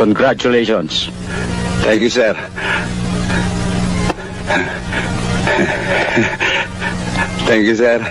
Congratulations. Thank you, sir. Thank you, sir.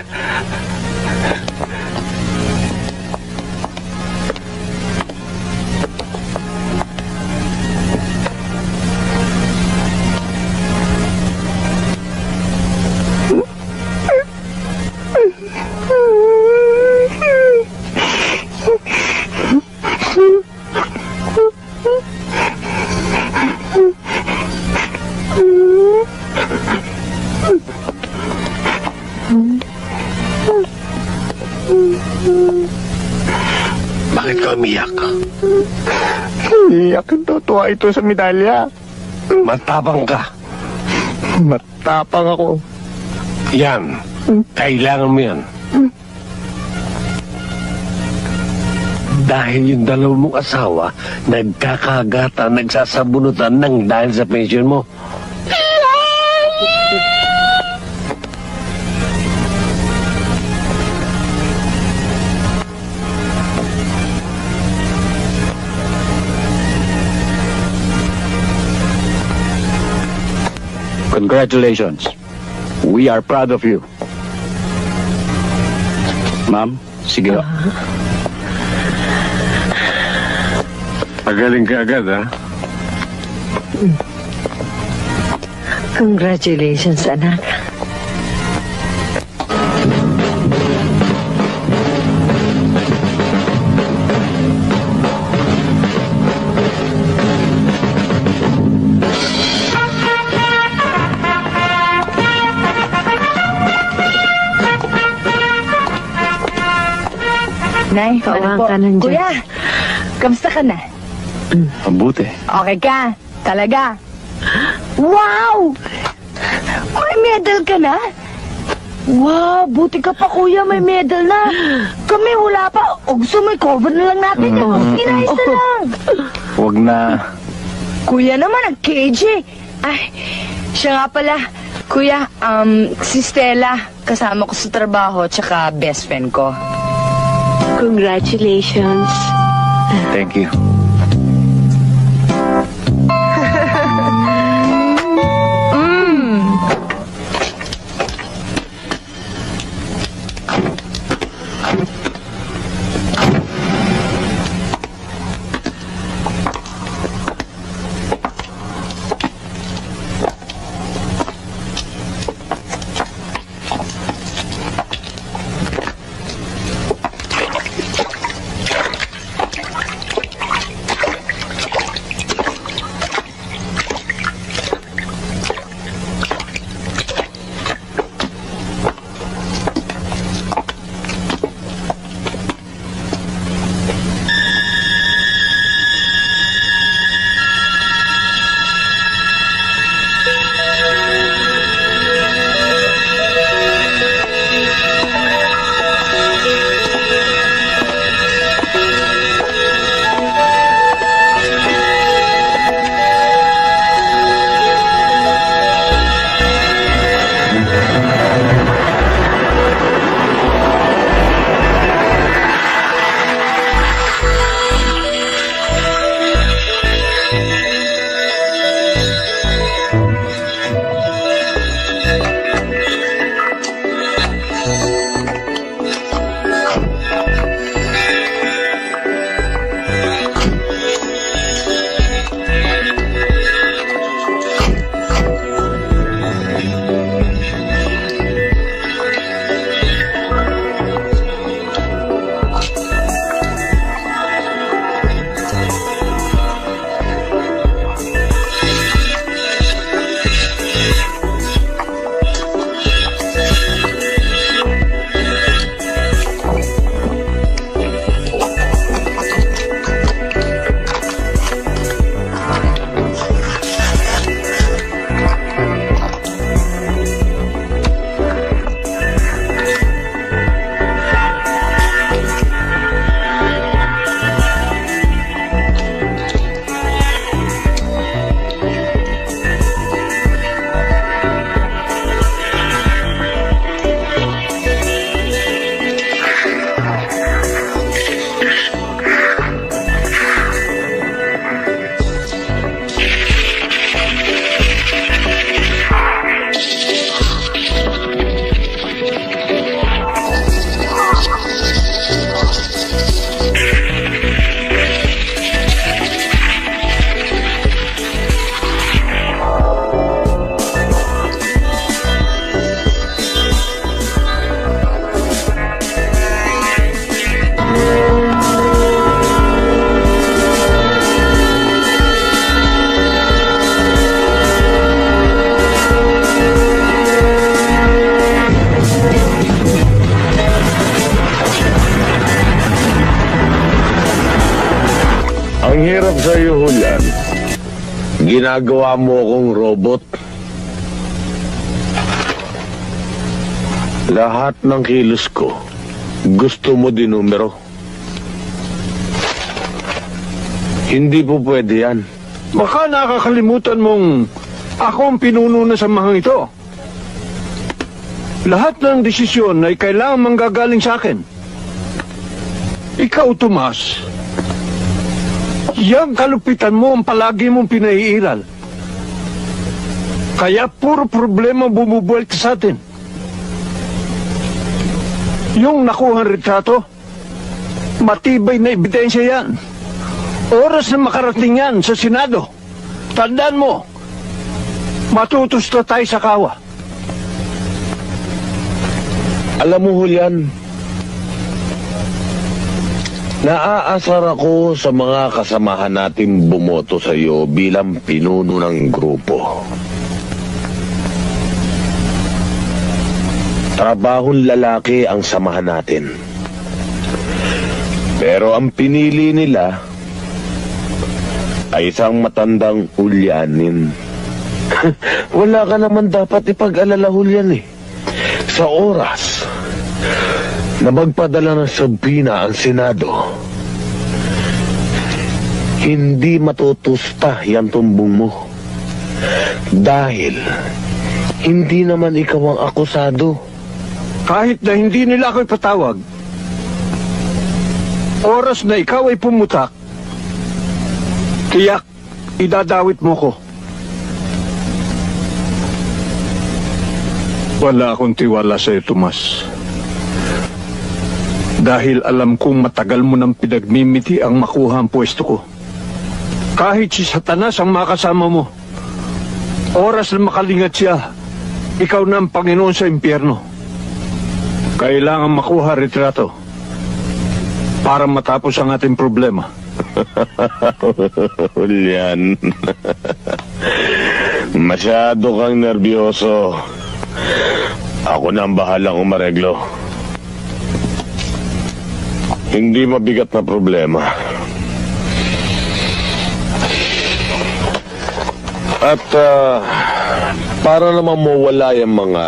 Bakit ka umiyak? Iyak. Totoo ito sa medalya. Matapang ka. Matapang ako. Yan. Kailangan mo yan. Dahil yung dalawa mong asawa, nagkakagatan, nagsasabunutan ng dahil sa pension mo. Congratulations. We are proud of you. Ma'am, sige. Pagaling ka agad, ha? Congratulations, anak. Nay, Kawang ano po? ka nang dyan. Kuya, kamusta ka na? Mabuti. Okay ka? Talaga? Wow! May medal ka na? Wow, buti ka pa kuya, may medal na. Kami wala pa. O gusto may cover na lang natin. Inayos na lang. Huwag na. Kuya naman, ang KJ. Ay, siya nga pala. Kuya, si Stella, kasama ko sa trabaho, tsaka best friend ko. Congratulations. Thank you. sa'yo, Julian. Ginagawa mo akong robot. Lahat ng kilos ko, gusto mo din numero. Hindi po pwede yan. Baka nakakalimutan mong ako ang pinuno na samahang ito. Lahat ng desisyon ay kailangan manggagaling sa akin. Ikaw, Tomas, yang kalupitan mo ang palagi mong pinaiiral. Kaya puro problema bumubuwelta sa atin. Yung nakuhang retrato, matibay na ebidensya yan. Oras na makarating yan sa Senado. Tandaan mo, matutusta tayo sa kawa. Alam mo, Julian, naaasar ako sa mga kasamahan natin bumoto sa iyo bilang pinuno ng grupo. Trabahong lalaki ang samahan natin. Pero ang pinili nila ay isang matandang Hulyanin. Wala ka naman dapat ipag-alala, Julian, eh. Sa oras na magpadala ng sabina ang Senado, hindi matutusta yan tumbong mo. Dahil hindi naman ikaw ang akusado. Kahit na hindi nila ako ipatawag, oras na ikaw ay pumutak, tiyak, idadawit mo ko. Wala akong tiwala sa iyo, Tomas. Dahil alam kong matagal mo nang pinagmimiti ang makuha ang pwesto ko. Kahit si Satanas ang makasama mo, oras na makalingat siya, ikaw na ang Panginoon sa impyerno. Kailangan makuha retrato para matapos ang ating problema. Julian, masyado kang nervyoso. Ako na ang bahalang umareglo. Hindi mabigat na problema. At para naman mawala yung mga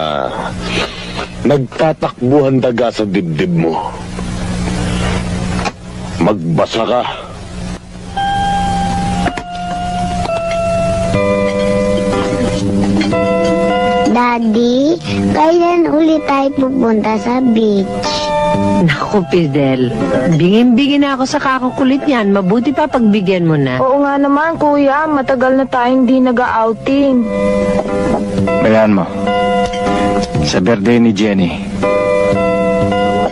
nagtatakbuhan daga sa dibdib mo, magbasa ka. Daddy, kailan ulit tayo pupunta sa beach? Naku, Fidel. Bingin-bingin na ako sa kakukulit niyan. Mabuti pa pagbigyan mo na. Oo nga naman, kuya. Matagal na tayong di nag-outing. Bayan mo. Sa birthday ni Jenny.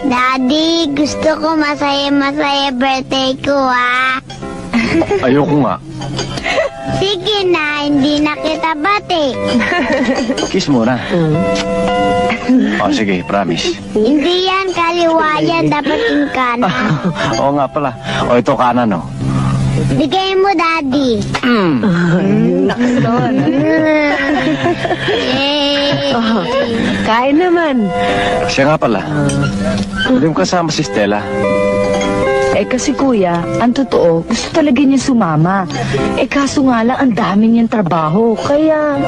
Daddy, gusto ko masaya-masaya birthday ko, ah. Ayoko nga. Sige na, hindi na kita bati. Kiss muna. O sige, promise. Hindi yan kaliwa yan, dapat yung kanan. Oo nga pala. O ito kanan, no? Bigay mo, Daddy. Kain naman. Siya nga pala. Hindi mo kasama si Stella. Eh kasi kuya, ang totoo, gusto talaga niya sumama. Eh kaso nga lang, ang dami niyang trabaho. Kaya...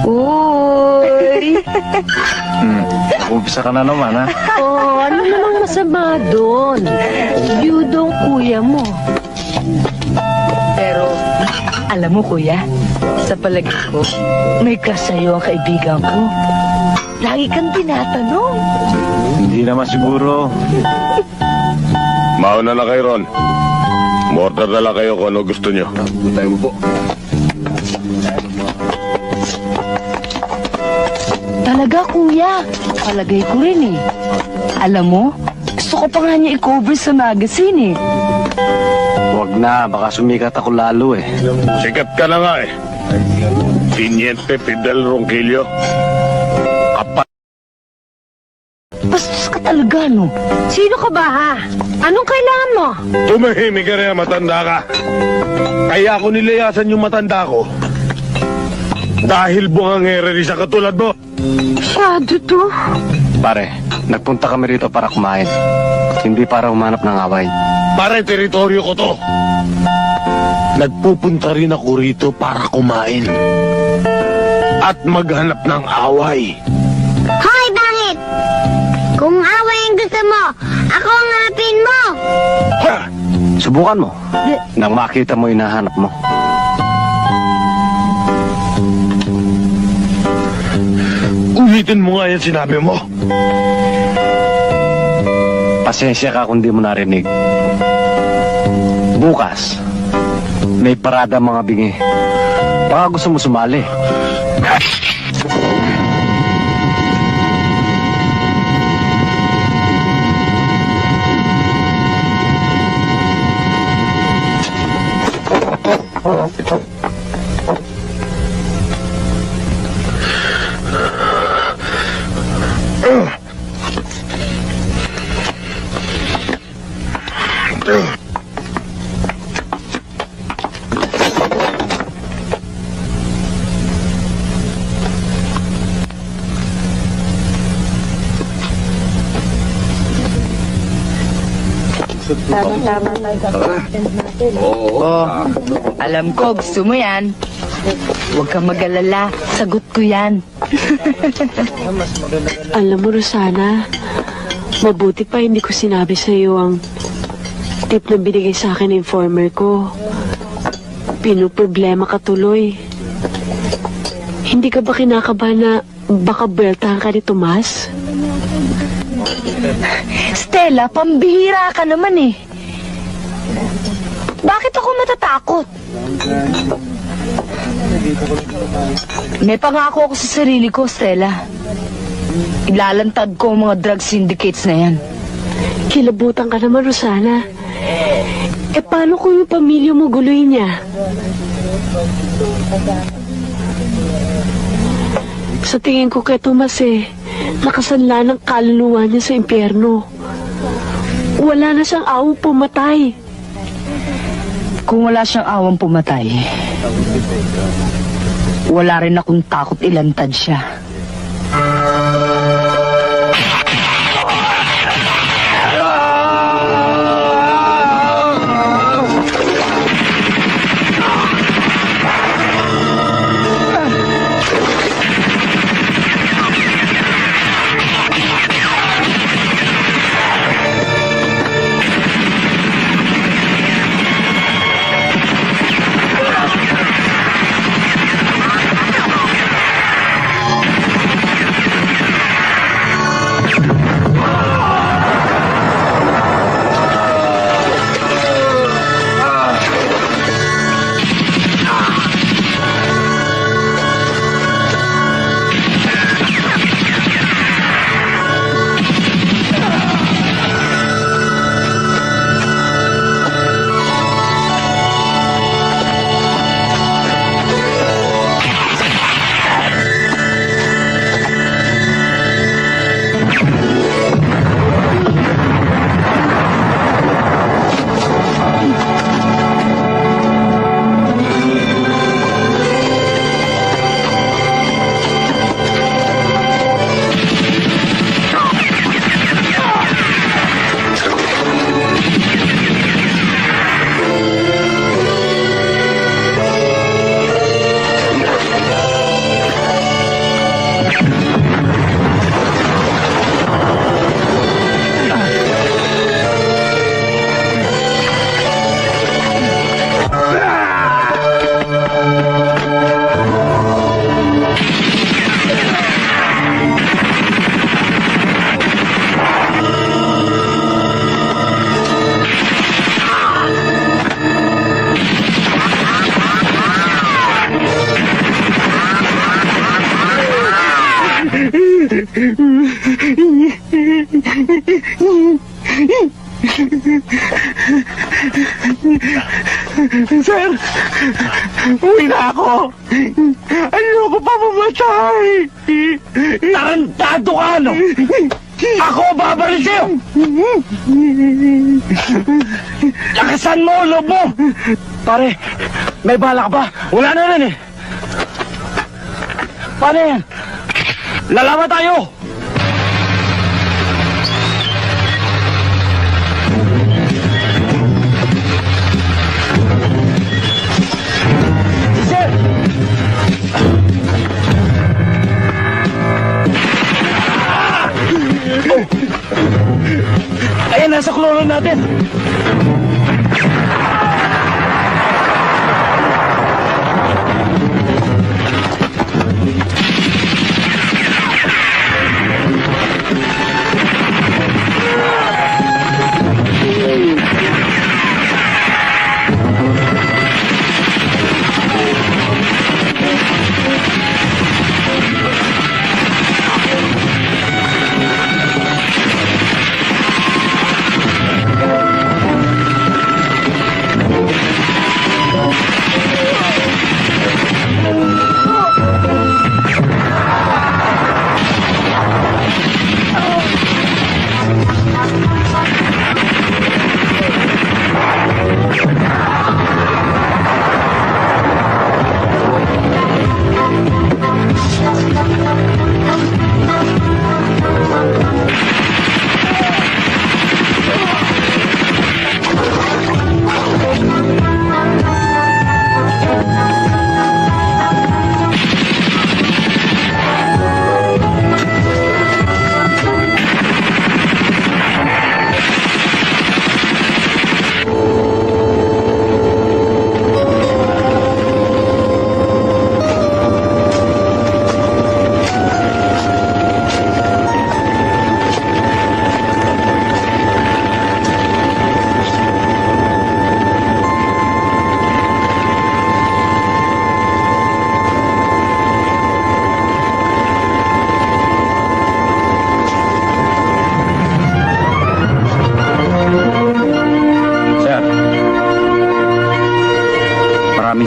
Uy! Nakumpisa ka na naman, ha? Oh, ano namang masama doon? Yudong kuya mo. Pero, alam mo kuya, sa palagay ko, may crush sa'yo ang kaibigan ko. Lagi kang tinatanong. Hindi naman siguro. Mauna na kayo ron. Mortar na lang kayo kung ano gusto nyo. Tayo mo po. Talaga kuya, palagay ko rin eh. Alam mo, gusto ko pa nga niya i-cover sa magazine eh. Huwag na, baka sumikat ako lalo eh. Sikat ka na nga eh. Tiniente Fidel Ronquillo. Kapat. Bastos ka talaga, no? Sino ka ba, ha? Anong kailangan mo? Tumahimik ka rin, matanda ka. Kaya ako nilayasan yung matanda ko. Dahil bungangere rin sa katulad mo. Masyado to. Pare, nagpunta kami rito para kumain. Hindi para humanap ng away. Mare, teritoryo ko to. Nagpupunta rin ako rito para kumain. At maghanap ng away. Hoy, bakit? Kung away ang gusto mo, ako ang hanapin mo. Ha! Subukan mo. Nang makita mo yung nahanap mo. Ulitin mo nga yan sinabi mo. Pasensya ka kung di mo narinig. Bukas, may parada mga bingi. Baka gusto mo sumali. Alam ko, gusto mo yan. Huwag kang mag-alala. Sagot ko yan. Alam mo, Rosana, mabuti pa hindi ko sinabi sa iyo ang tip na binigay sa akin ng informer ko. Pinoproblema ka tuloy. Hindi ka ba kinakabahan na baka beltahan ka ni Tomas? Stella, pambihira ka naman eh. Bakit ako matatakot? May pangako ako sa sarili ko, Stella. Ilalantad ko ang mga drug syndicates na yan. Kilabutan ka naman, Rosana. Eh, paano kung yung pamilya mo guluhin niya? Sa tingin ko kay Tomas nakasanla ng kaluluwa niya sa impyerno. Wala na siyang awang pumatay. Kung wala siyang awang pumatay, wala rin akong takot ilantad siya. Sir, uwi na ako. Ayoko pa mamatay. Tarantado ka, no? Ako babaril sa'yo. Lakasan mo, loob mo. Pare, may bala ka ba? Wala na rin eh. Paano yan? Lalaban tayo. Sinasaklolo natin!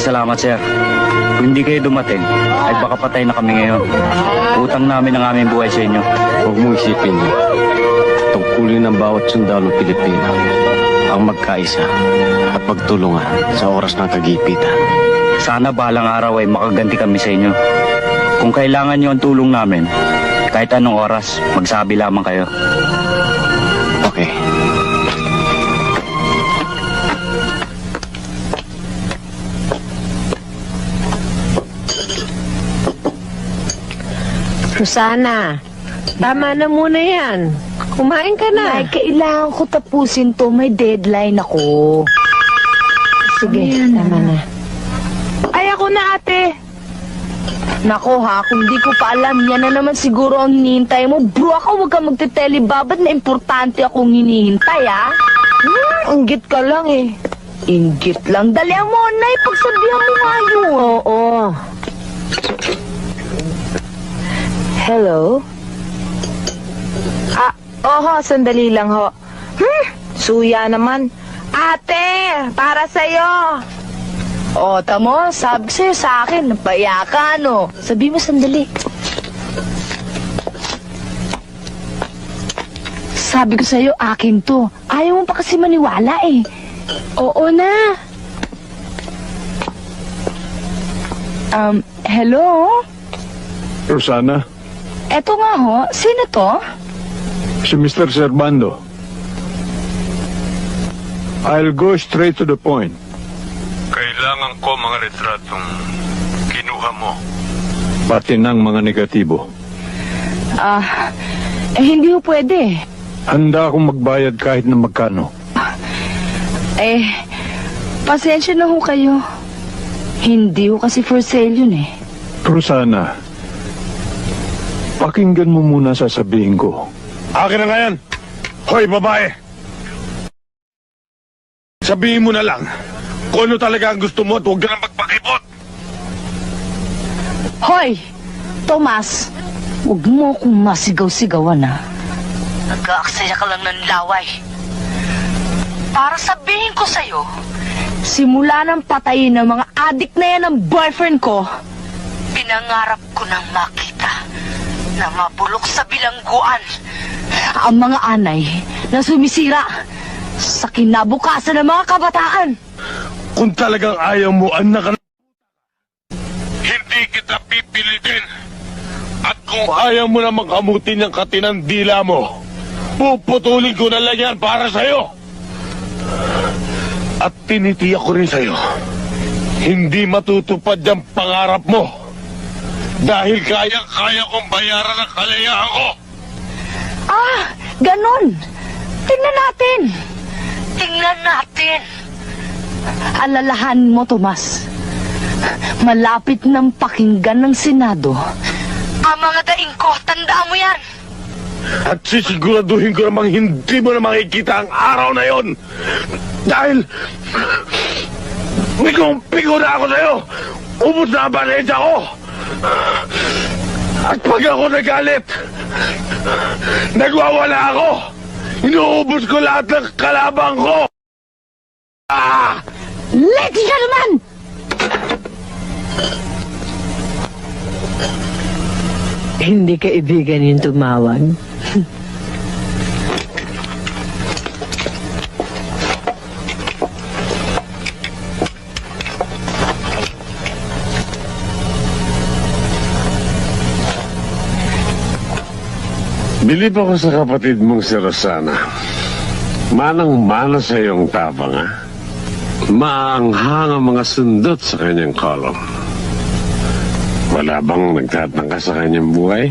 Salamat, sir. Kung hindi kayo dumating, ay baka patay na kami ngayon. Utang namin ang aming buhay sa inyo. Huwag mo isipin yun. Tungkulin ng bawat sundalo Pilipino ang magkaisa at pagtulungan sa oras ng kagipitan. Sana balang araw ay makaganti kami sa inyo. Kung kailangan nyo ang tulong namin, kahit anong oras, magsabi lamang kayo. Okay. Susana, tama na muna yan. Kumain ka na. Nay, kailangan ko tapusin to. May deadline ako. Sige, tama na. Ay, ako na, ate. Nako ha, kung di ko pa alam, yan na naman siguro ang hinihintay mo. Bro, ako huwag ka magte-telebabad na importante akong hinihintay, ha? Inggit ka lang eh. Inggit lang. Dalihan mo, Nay. Pagsabihan mo nga yun. Oo. Hello? Oho, sandali lang ho. Suya naman. Ate, para sa'yo. O, tamo, sabi sa'yo sa akin, napaya ka, no? Sabi mo sandali. Sabi ko sa'yo, akin to. Ayaw mo pa kasi maniwala eh. Oo na. Hello? Rosana, Eto nga ho, sino to? si Mr. Servando. I'll go straight to the point. Kailangan ko mga retratong kinuha mo. Pati ng mga negatibo. Hindi ho pwede. Handa akong magbayad kahit na magkano. Pasensya na ho kayo. Hindi ho kasi for sale yun eh. Rosana, pakinggan mo muna sasabihin ko. Akin na nga yan. Hoy, babae. Sabihin mo na lang kung ano talaga ang gusto mo at huwag ka na magpakipot. Hoy! Tomas! Huwag mo akong masigaw-sigawan ha. Nag-aaksaya ka lang ng laway. Para sabihin ko sa'yo, simula nang patayin ng mga adik na yan ng boyfriend ko, pinangarap ko nang makita na mabulok sa bilangguan ang mga anay na sumisira sa kinabukasan ng mga kabataan. Kung talagang ayaw mo, anak, hindi kita pipilitin. At kung ayaw mo na makamutin ng katinang dila mo, puputulin ko na lang yan para sa'yo. At tinitiyak ko rin sa'yo, hindi matutupad yung pangarap mo. Dahil kaya kong bayaran ang kalayaan ko. Ganon. Tingnan natin. Tingnan natin. Alalahan mo, Tomas. Malapit ng pakinggan ng Senado ang mga daing ko. Tandaan mo yan. At sisiguraduhin ko namang hindi mo na makikita ang araw na yon. Dahil Pigong-pigo na ako sa'yo! Ubus na ang balensya ko! At pag ako nagalit, nagwawala ako! Inuubos ko lahat ng kalabang ko! Ladies and gentlemen! Hindi kaibigan yung tumawag. Bilib ako sa kapatid mong si Rosana. Manang-mana sa iyong tapang, ha? Maanghang ang mga sundot sa kanyang kolong. Wala bang nagtatangka sa kanyang buhay?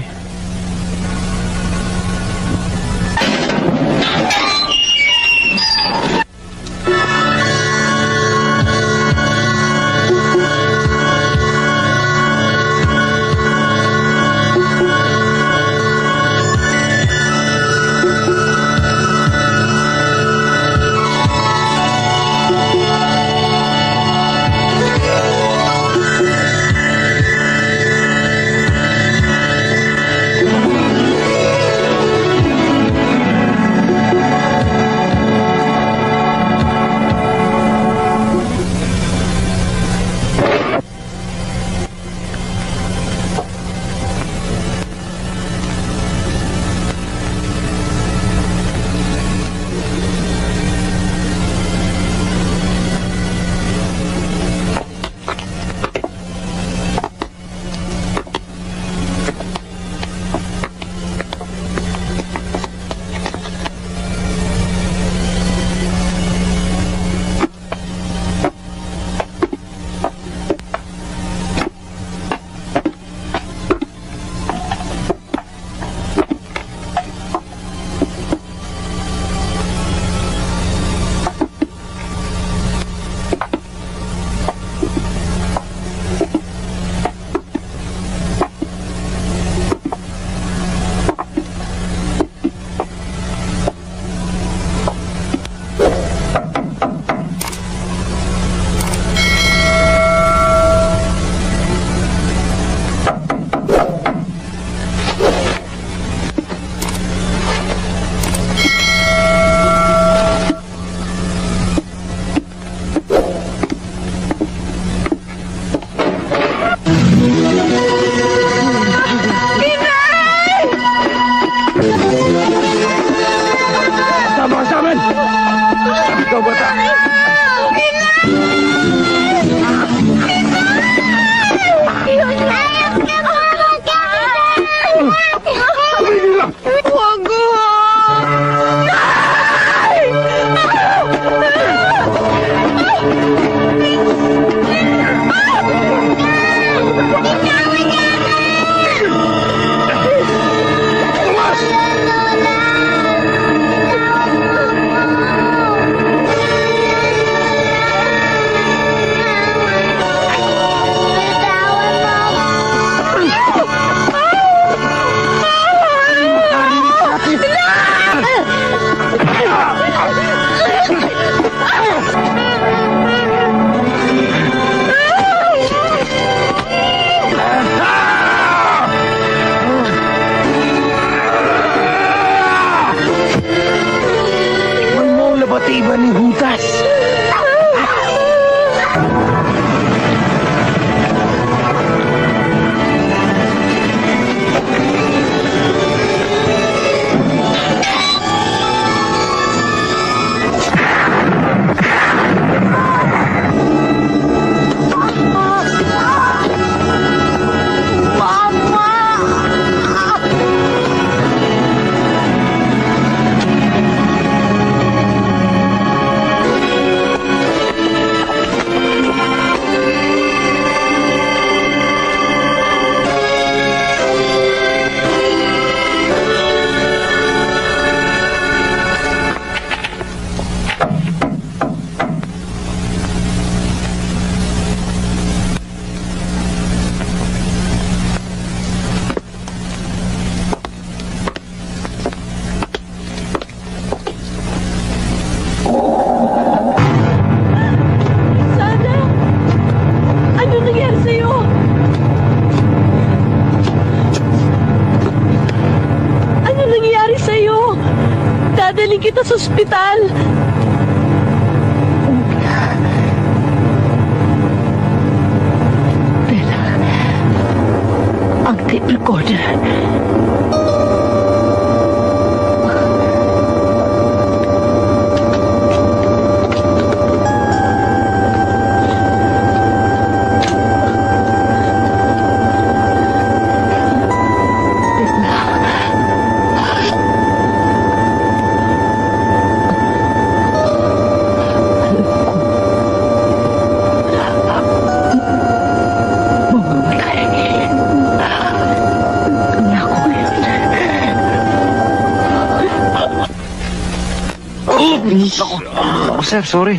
kita sa ospital. Bella, ang tape recorder. Ako, sir, sorry.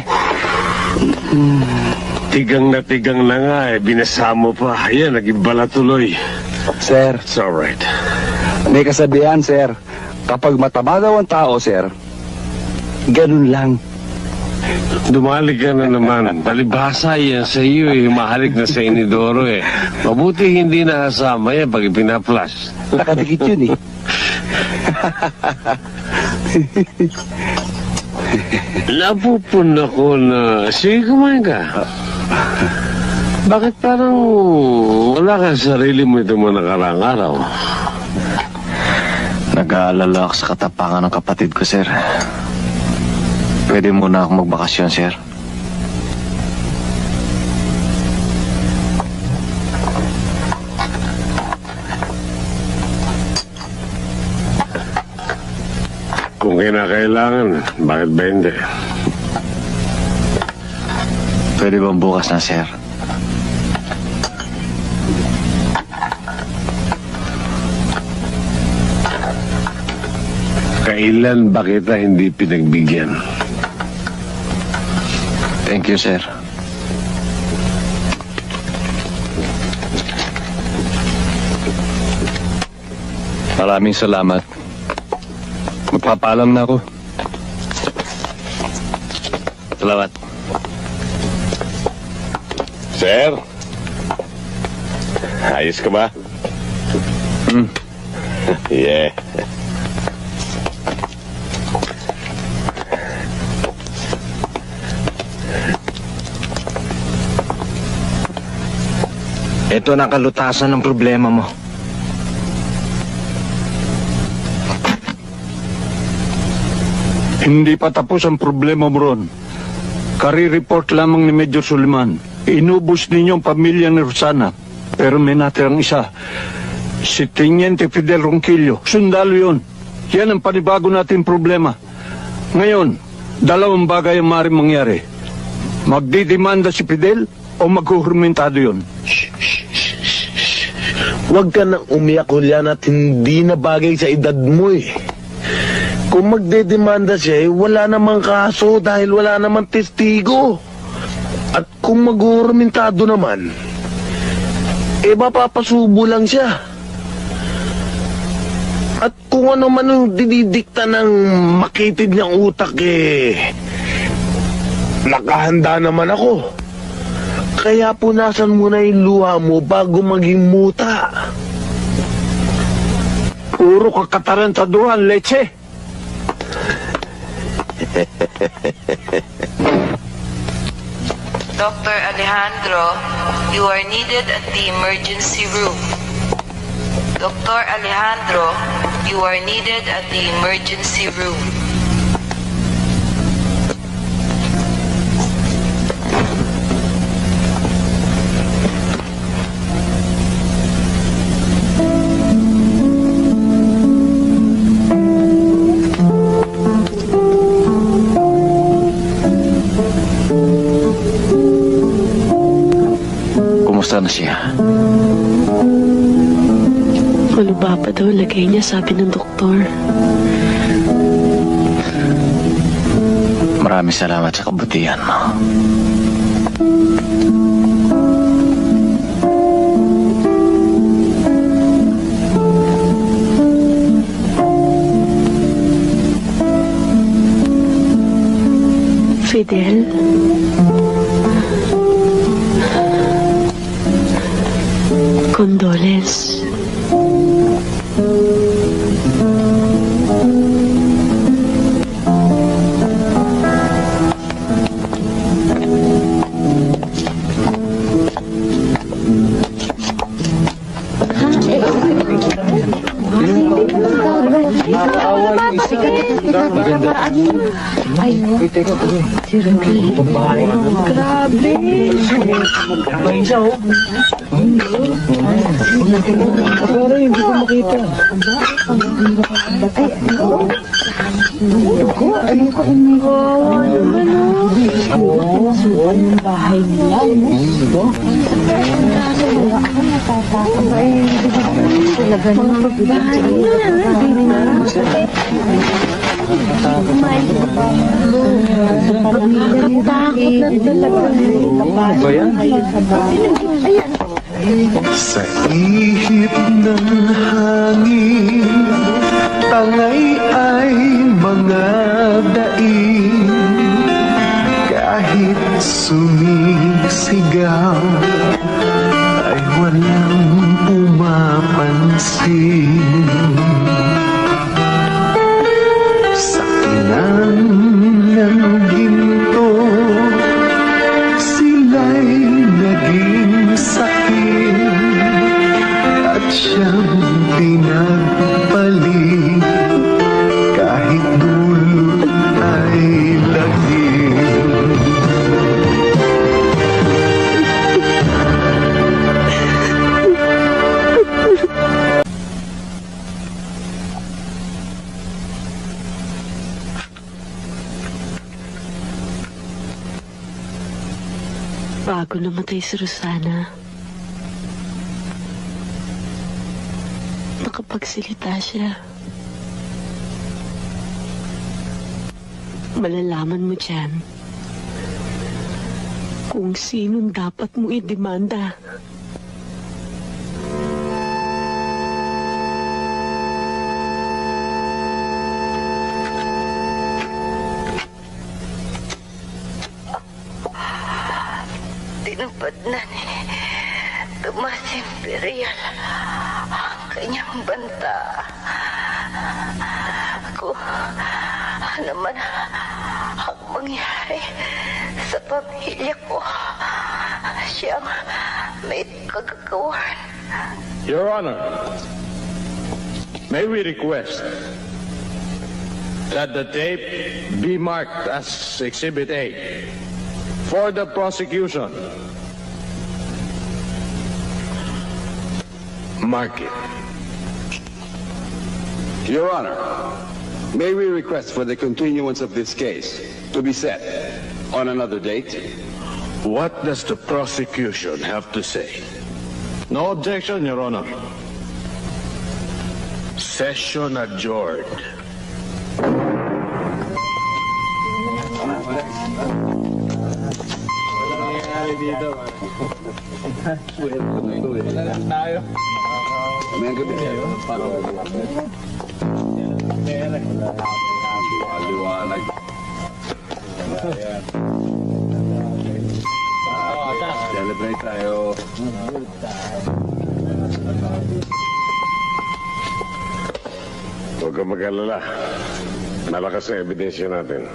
Tigang na nga eh. Binasa mo pa. Ayan, naging bala tuloy. Sir, It's alright. may kasabihan, sir. Kapag mataba daw ang tao, sir, ganun lang. Dumalik ka na naman. Palibhasa yan sa iyo eh. Mahalik na sa inidoro eh. Mabuti hindi nakasama yan pag ipinaplas. Nakadikit yun eh. Napupun ako na... Sige, kumain ka. Bakit parang wala ka sa sarili mo ito mga nakarang araw? Nag-aalala ako sa katapangan ng kapatid ko, sir. Pwede muna ako magbakasyon, sir. Kung kinakailangan, bakit ba hindi? Pwede bang bukas na, sir? Kailan ba kita hindi pinagbigyan? Thank you, sir. Maraming salamat. Magpapaalam na ako. Salamat. Sir? Ayos ka ba? Yeah. Ito na kalutasan ng problema mo. Hindi pa tapos ang problema mo ron. Kari-report lamang ni Major Suliman. Inubos ninyo ang pamilya ni Rosana. Pero may natirang isa. Si Teniente Fidel Ronquillo. Sundalo yun. Yan ang panibago natin problema. Ngayon, dalawang bagay ang maaaring mangyari. Magdidemanda si Fidel o maghuhurmentado yun. Huwag ka nang umiyak, Julian, at hindi na bagay sa edad mo eh. Kung magdedemanda siya, wala namang kaso dahil wala namang testigo. At kung maghuhurmentado naman, mapapasubo lang siya. At kung ano man yung dinidikta ng makitid niyang utak nakahanda naman ako. Kaya punasan mo na yung luha mo bago maging muta. Puro kakatarantaduhan, leche. Dr. Alejandro, you are needed at the emergency room. Dr. Alejandro, you are needed at the emergency room. Kumusta na siya? Malubha pa daw lagay niya, sabi ng doktor. Maraming salamat sa kabutihan mo. Fidel? Condolence. Sa ihip ng hangin, tangay ay mga daing. Kahit sumisigaw, ay walang pumapansin. Sa kinang ng ginto, sila'y naging sakin, at siyang pinagpalit, kahit dulot ay lagim. Bago namatay si Rosana, nakapagsalita siya. Malalaman mo dyan kung sinong dapat mo idemanda. Tinupad na ni Tomas Imperial ang kanyang banta. Kung ano man ang mangyari sa pamilya ko, siyang may kagagawan. Your Honor, may we request that the tape be marked as Exhibit A for the prosecution. Mark it. Your Honor, may we request for the continuance of this case to be set on another date? What does the prosecution have to say? No objection, Your Honor. Session adjourned. Celebrate tayo. Huwag kang mag-alala. Malakas ang ebidensya natin.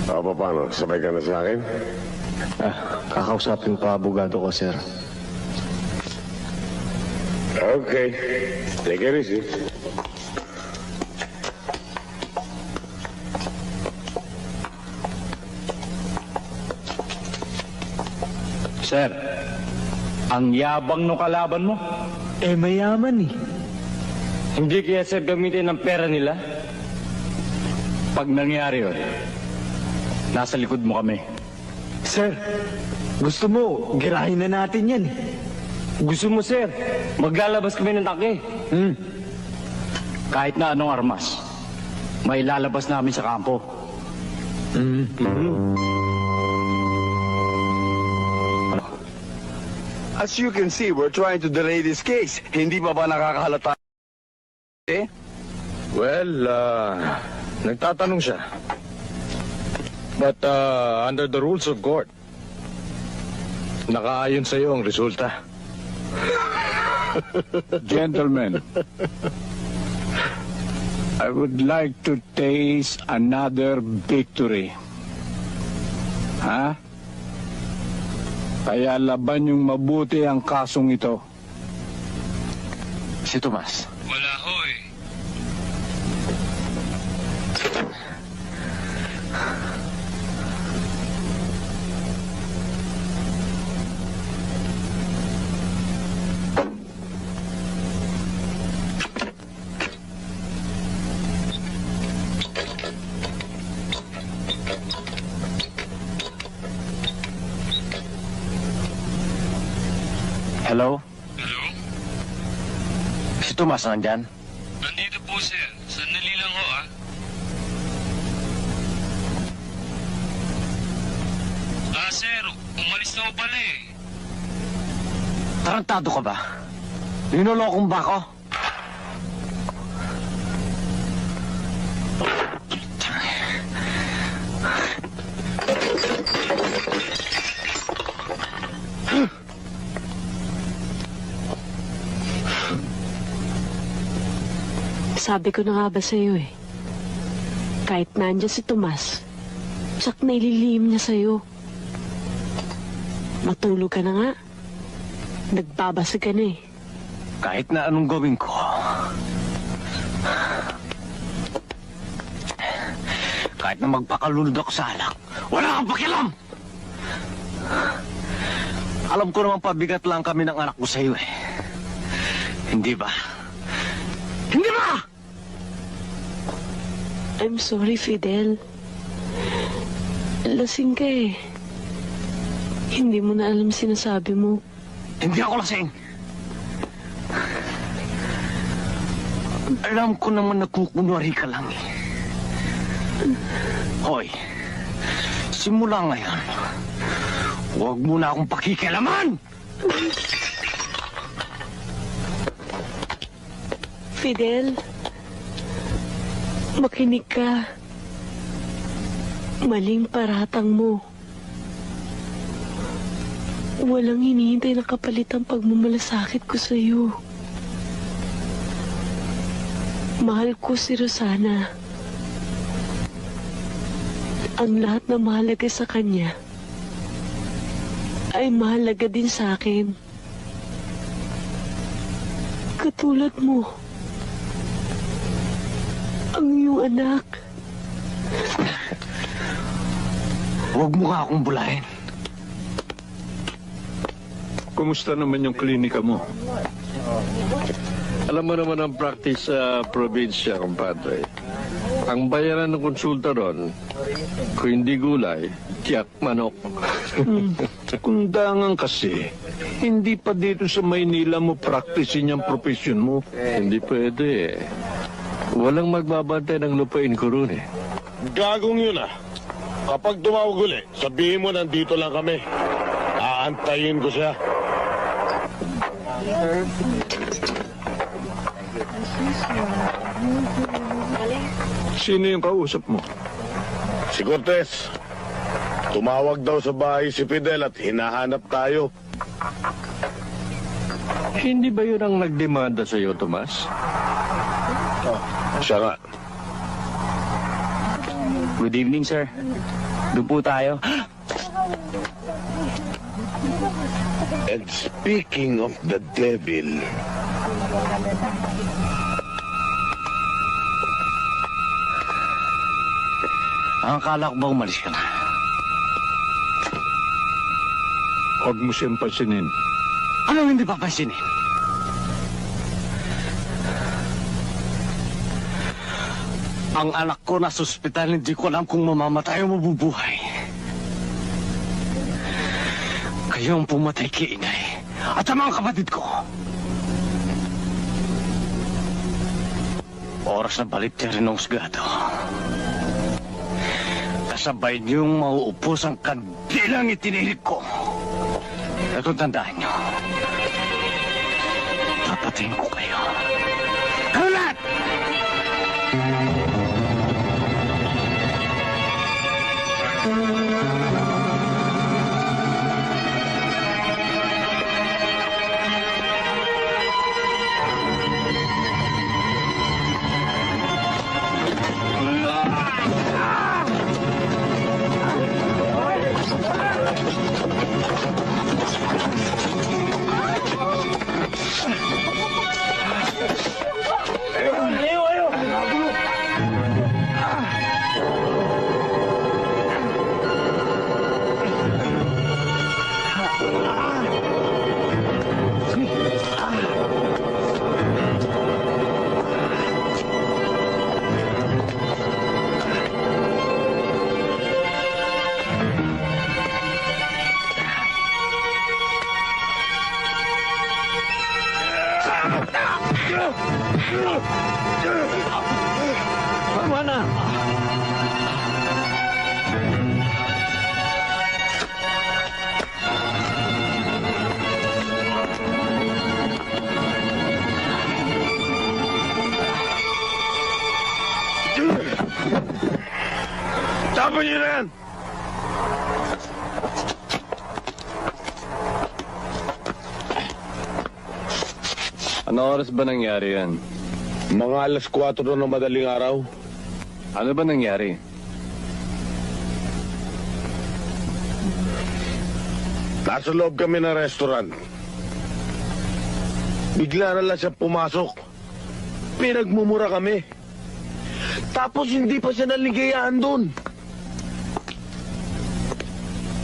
O, paano? Sabay ka na sa akin? Kakausapin pa abogado ko, sir. Okay. Take it easy. Sir, ang yabang no kalaban mo. Mayaman eh. Hindi kaya sir gamitin ng pera nila? Pag nangyari yun, nasa likod mo kami. Sir, gusto mo, girahin na natin yan eh. Gusto mo sir, maglalabas kami ng tangke. Kahit na anong armas, may lalabas namin sa kampo. As you can see, we're trying to delay this case. Hindi pa ba nakakahalata? Well, nagtatanong siya. But under the rules of court, nakaayon sa iyo ang resulta. Gentlemen, I would like to taste another victory. Ha? Kaya laban yung mabuti ang kasong ito. Si Tomas. Wala ho eh. Si Tomas nandyan? Nandito po, sir. Sandali lang ho, ah. Sir, umalis na ho pala eh. Tarantado ka ba? Ninolokong ba ako? Sabi ko na nga ba sa'yo eh. Kahit nandiyan si Tomas, tsak na ililihim niya sa'yo. Matulog ka na nga. Nagbabasa ka na eh. Kahit na anong gawin ko, kahit na magpakalunod ako sa alak, wala kang pakialam! Alam ko naman pabigat lang kami ng anak ko sa iyo eh. Hindi ba? Hindi ba? I'm sorry, Fidel. Lasing ka eh. Hindi mo na alam sinasabi mo. Hindi ako lasing. Alam ko naman nagkukunwari ka lang eh. Hoy, simula ngayon, huwag mo na akong pakikialaman! Fidel, makinig ka. Maling paratang mo. Walang hinihintay na kapalit ang pagmamalasakit ko sa'yo. Mahal ko si Rosana. Ang lahat na mahalaga sa kanya ay mahalaga din sa akin. Katulad mo. Ang iyong anak. Huwag mo nga akong bulahin. Kumusta naman yung klinika mo? Alam mo naman ang practice sa probinsya, kumpadre. Ang bayaran ng konsulta ron, kung hindi gulay, tiyak manok. Kundangan kasi, hindi pa dito sa Maynila mo practicein yung profession mo. Hindi pwede eh. Walang magbabantay ng lupain ko ron eh. Gagong yun ah. Kapag tumawag uli, sabihin mo nandito lang kami. Aantayin ko siya. Sino yung kausap mo? Si Cortez. Tumawag daw sa bahay si Fidel at hinahanap tayo. Hindi ba yun ang nagdemanda sa iyo, Tomas? Siya nga. Good evening, sir. Doon po tayo. And speaking of the devil, Ang akala ko ba umalis ka na? Huwag mo siyang pansinin. Anong hindi papansinin? Ang anak ko nasa ospital, hindi ko alam kung mamamatay o mabubuhay. Kayo ang pumatay kay inay at ang mga kapatid ko. Oras na balik niya rin ng husgado. Kasabay niyong mauupos ang kandilang itinilig ko. At kung tandaan niyo, papatayin ko kayo. Kayo lahat! Tama na! Tapon niyo na yan! Ano oras ba nangyari yan? Mga alas 4 ng madaling araw. Ano ba nangyari? Nasa loob kami ng restaurant. Bigla na lang siya pumasok. Pinagmumura kami. Tapos hindi pa siya naligayahan doon.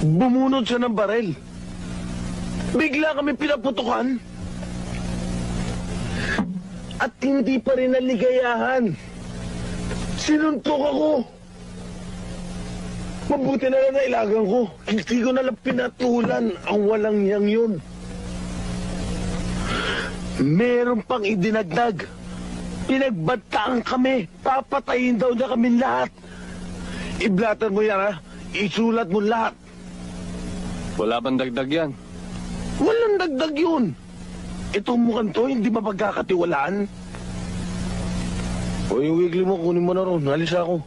Bumunod siya ng barel. Bigla kami pinaputukan. At hindi pa rin naligayahan. Sinuntok ako. Mabuti na lang nailagan ko. Hindi ko na lang pinatulan ang walang yang yun. Meron pang idinagdag. Pinagbataan kami. Papatayin daw niya kami lahat. Iblatan mo yan, ha? Isulat mo lahat. Wala bang dagdag yan? Walang dagdag yun. Itong mukhang to, hindi mapagkakatiwalaan. O yung wigli mo, kunin mo na ron. Alis ako.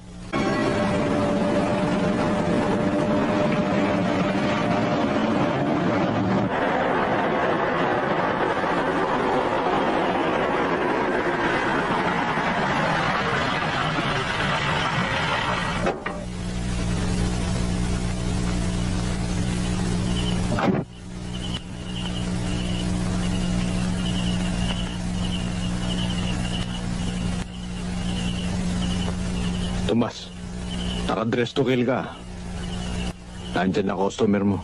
Tomas, nakadress to kill ka. Nandyan na customer mo.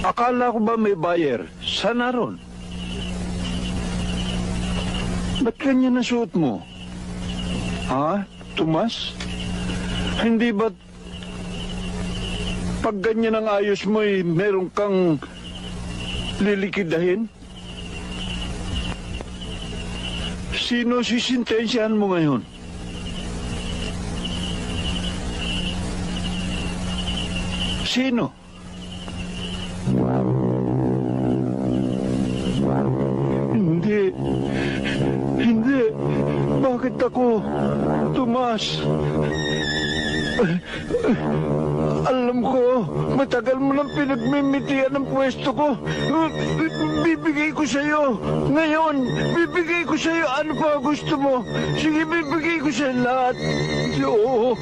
Akala ko ba may buyer? Sana ron. Ba't ganyan na suot mo? Ha, Tomas? Hindi ba't pag ganyan ang ayos mo meron kang lilikidahin? Sino sisintensyahan mo ngayon? Sino? Hindi. Bakit ako? Tomas. Alam ko, matagal mo nang pinagmimitian ang pwesto ko. Bibigay ko sa'yo. Ngayon, bibigay ko sa'yo. Ano pa gusto mo? Sige, bibigay ko sa'yo lahat. Oo.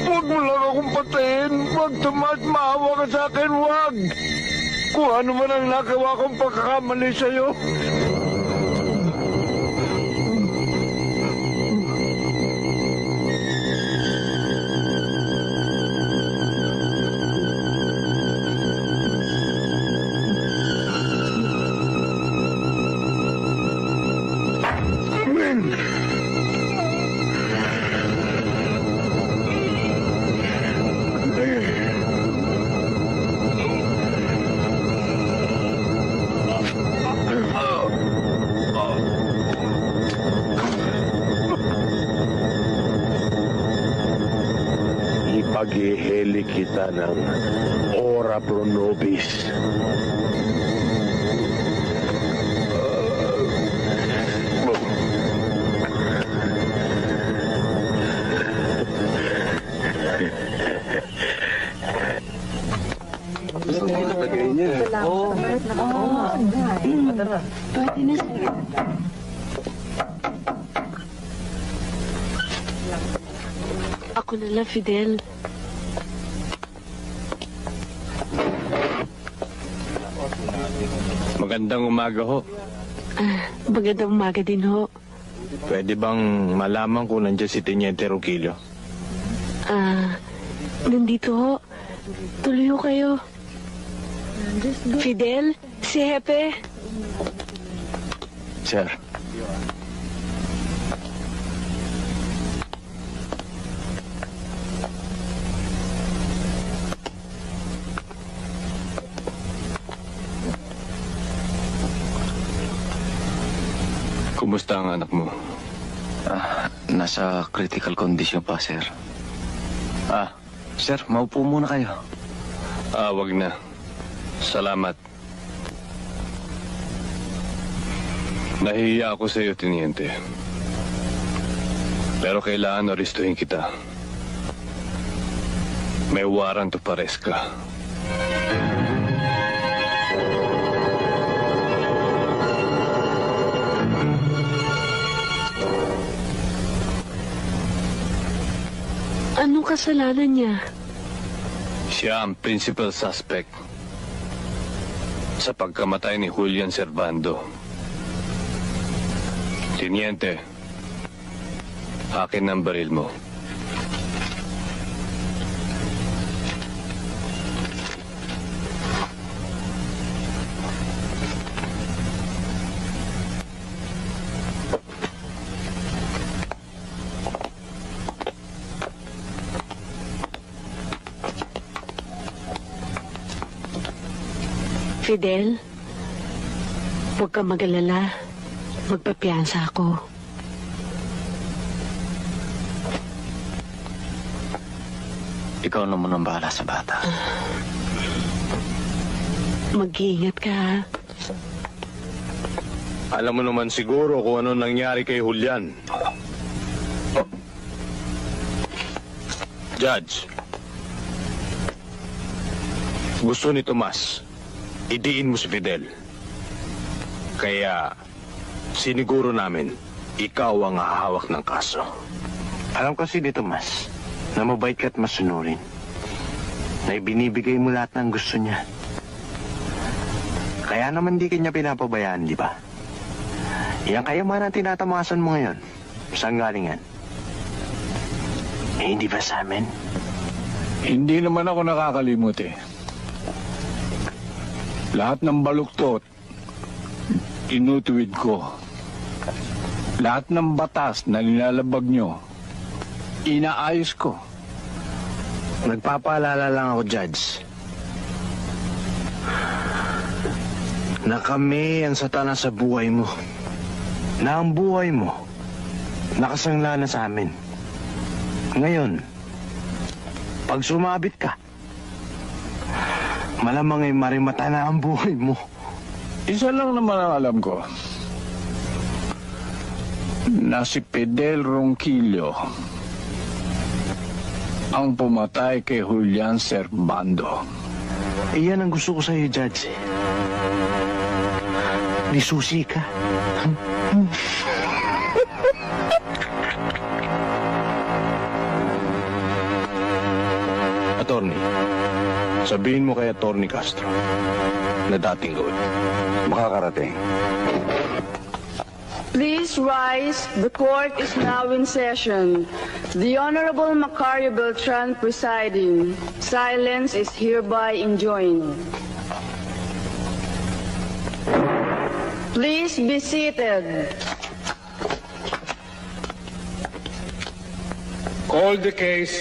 Huwag mo lang akong patayin. Huwag, Tomas, maawa ka sa akin. Huwag. Kung ano man ang nagawa kong pagkakamali sa'yo. Paghihili kita ng Ora Pro Nobis. Ako na lang, Fidel. Magandang umaga ho. Ah, Magandang umaga din ho. Pwede bang malaman kung nandiyan si Teniente Ronquillo? Nandito ho. Tuloy ho kayo. Fidel, si Hepe. Sir. Kumusta ang anak mo? Nasa critical condition pa, sir. Sir, maupo muna kayo. Wag na. Salamat. Nahihiya ako sa iyo, Teniente. Pero kailangan aristuhin kita. May warrant of arrest ka. Anong kasalanan niya? Siya ang principal suspect sa pagkamatay ni Julian Servando. Teniente, akin ang baril mo. Fidel, huwag kang mag-alala. Magpapiyansa ako. Ikaw naman ang bahala sa bata. Mag-iingat ka, ha? Alam mo naman siguro kung ano nangyari kay Julian. Judge, gusto ni Tomas, idiin mo si Fidel. Kaya, siniguro namin, ikaw ang hahawak ng kaso. Alam ko si Tomas na mabait ka at masunurin. Na ibinibigay mo lahat ng gusto niya. Kaya naman di kanya pinapabayaan, di ba? Yang kayamanan tinatamasan mo ngayon, saan galing yan? Hindi ba sa amin? Hindi naman ako nakakalimot eh. Lahat ng baluktot, tinutuwid ko. Lahat ng batas na nilalabag nyo, inaayos ko. Nagpapaalala lang ako, Judge, na kami ang satana sa buhay mo. Na ang buhay mo, nakasangla na sa amin. Ngayon, pag sumabit ka, malamang ay marimata na ang buhay mo. Isa lang naman ang alam ko. Na si Fidel Ronquillo ang pumatay kay Julian Servando. Iyan ang gusto ko sa iyo, Judge. Nisusi ka. Attorney, sabihin mo kay Attorney Castro na dating gawin. Makakarating. Please rise. The court is now in session. The Honorable Macario Beltran presiding. Silence is hereby enjoined. Please be seated. Call the case.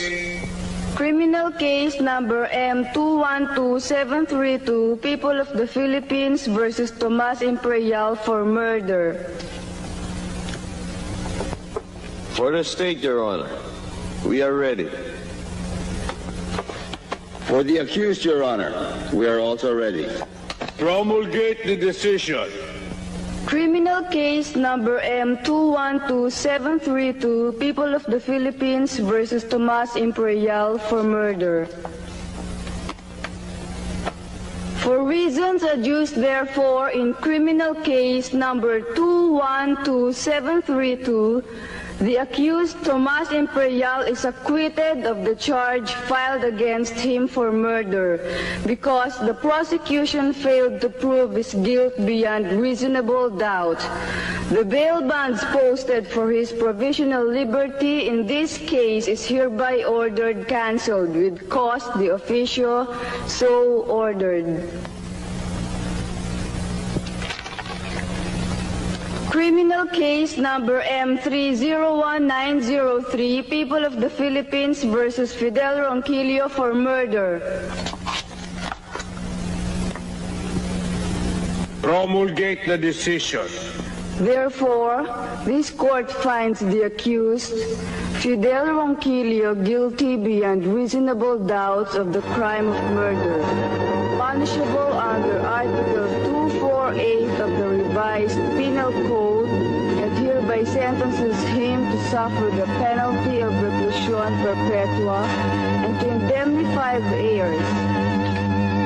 Criminal case number M212732, People of the Philippines versus Tomas Imperial for murder. For the state, Your Honor, we are ready. For the accused, Your Honor, we are also ready. Promulgate the decision. Criminal case number M212732, People of the Philippines versus Tomas Imperial for murder. For reasons adduced therefore in criminal case number 212732, the accused Tomas Imperial is acquitted of the charge filed against him for murder because the prosecution failed to prove his guilt beyond reasonable doubt. The bail bonds posted for his provisional liberty in this case is hereby ordered cancelled with cost the officio so ordered. Criminal case number M301903, People of the Philippines versus Fidel Ronquillo for murder. Promulgate the decision. Therefore, this court finds the accused, Fidel Ronquillo, guilty beyond reasonable doubts of the crime of murder, punishable under Article 248 of the Revised Penal Code, and hereby sentences him to suffer the penalty of reclusion perpetua and to indemnify the heirs.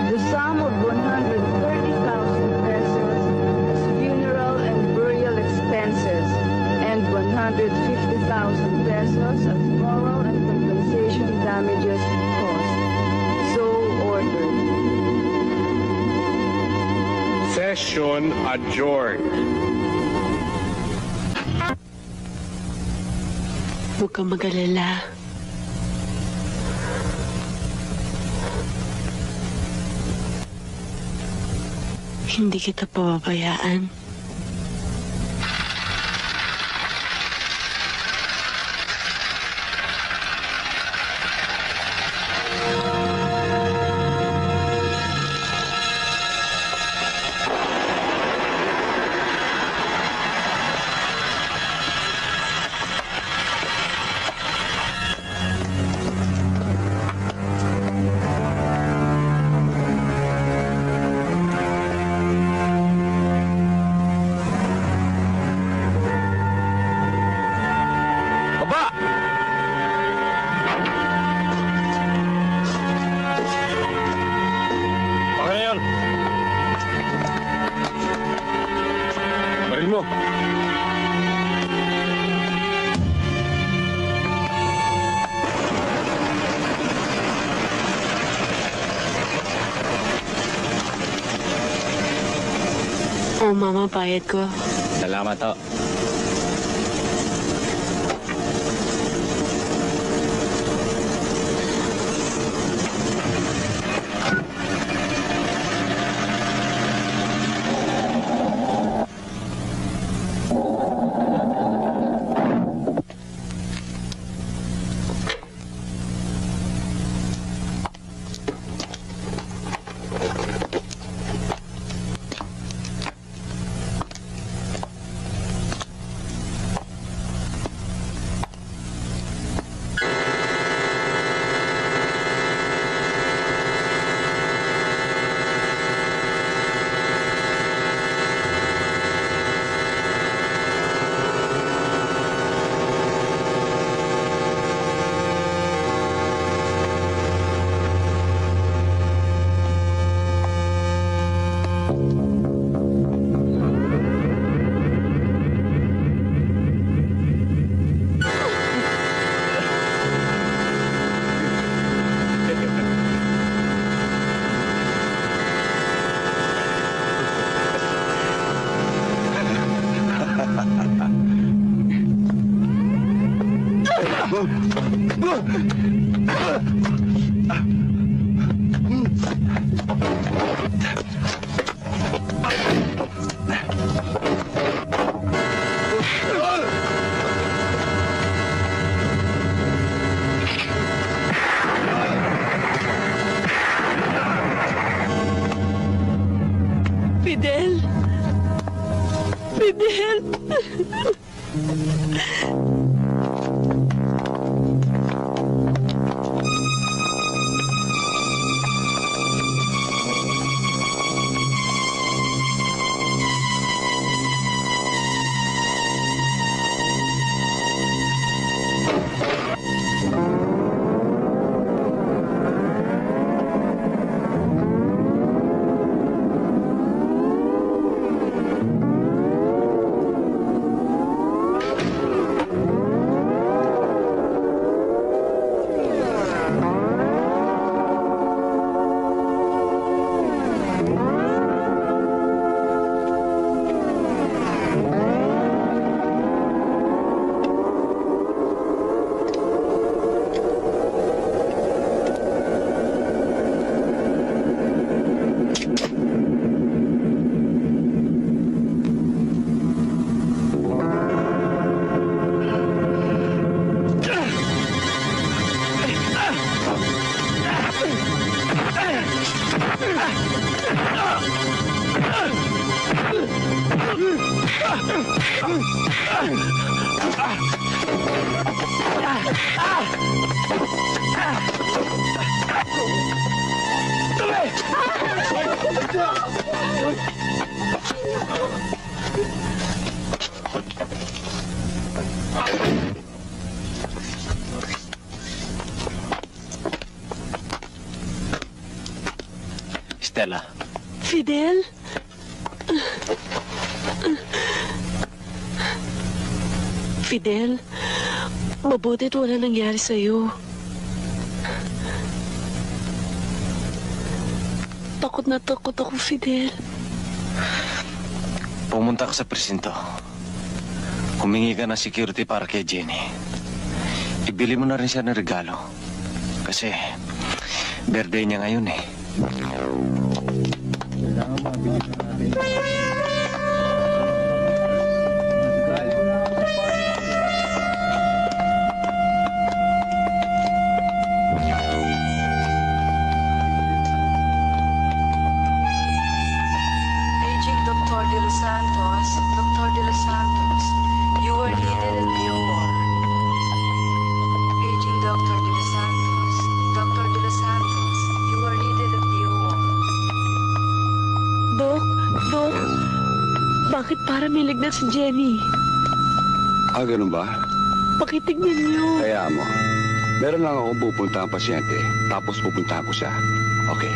The sum of 130,000 pesos as funeral and burial expenses and 150,000 pesos as moral and compensation damages cost. So ordered. Session adjourned. Huwag kang mag-alala. Hindi kita pababayaan. Oh, Mama, bayad ko. Salamat to. Fidel! Fidel! Stella. Fidel? Fidel, mabutit wala nangyari sa'yo. Takot na takot ako, Fidel. Pumunta ka sa presinto. Humingi ka ng security para kay Jenny. Ibili mo na rin siya ng regalo. Kasi, birthday niya ngayon eh. Paging Dr. De Los Santos. Dr. De Los Santos, you are needed at the OR. Paging Dr. De Los Santos. Dr. De Los Santos, you are needed at the OR. Dok, bakit para may lagnat si Jenny? Ganun ba? Pakitignan niyo. Kaya mo. Meron lang akong pupunta ang pasyente, tapos pupuntahan ko siya. Okay.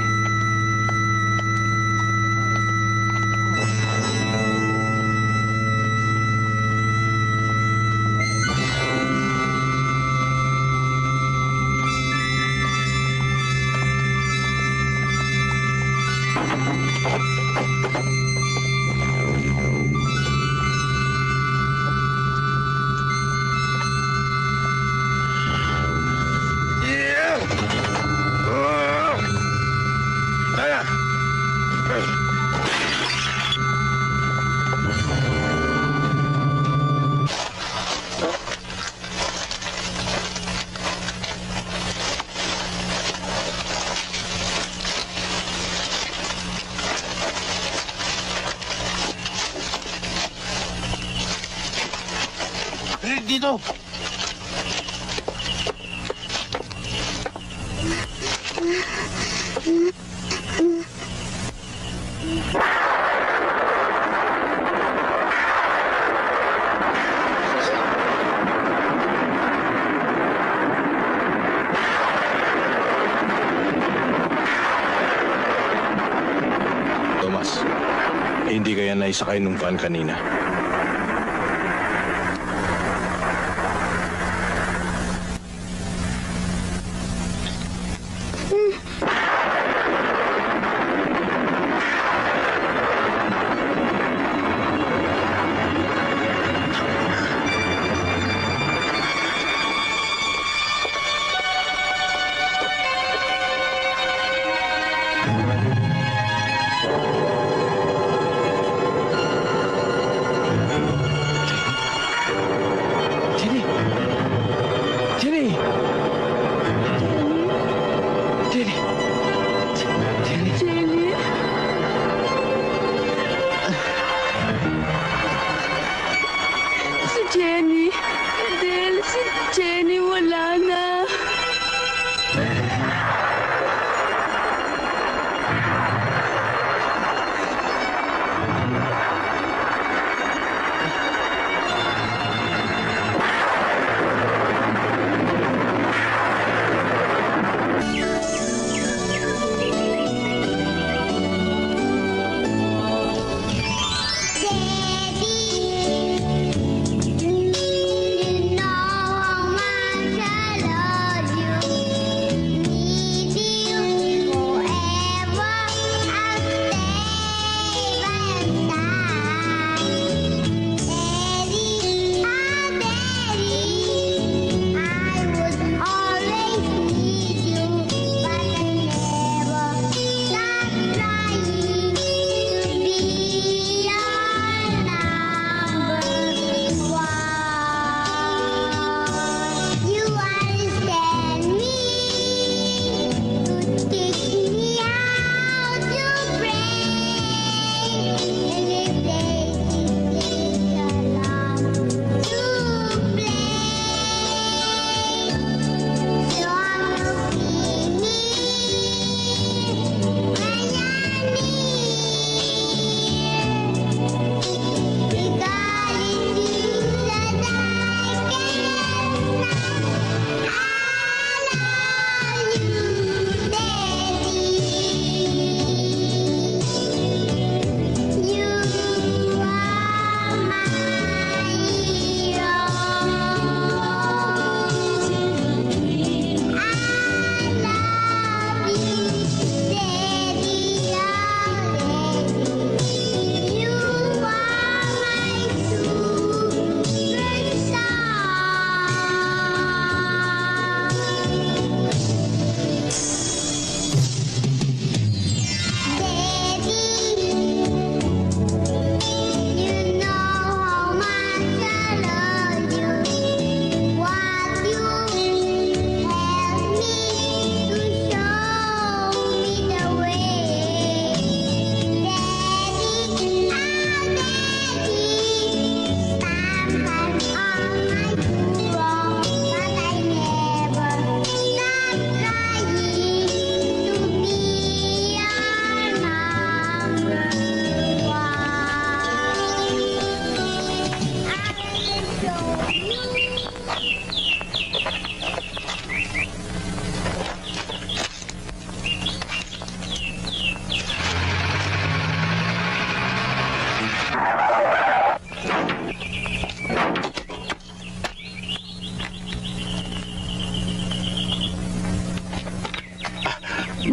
Dito! Tomas, hindi kaya naisakay nung van kanina.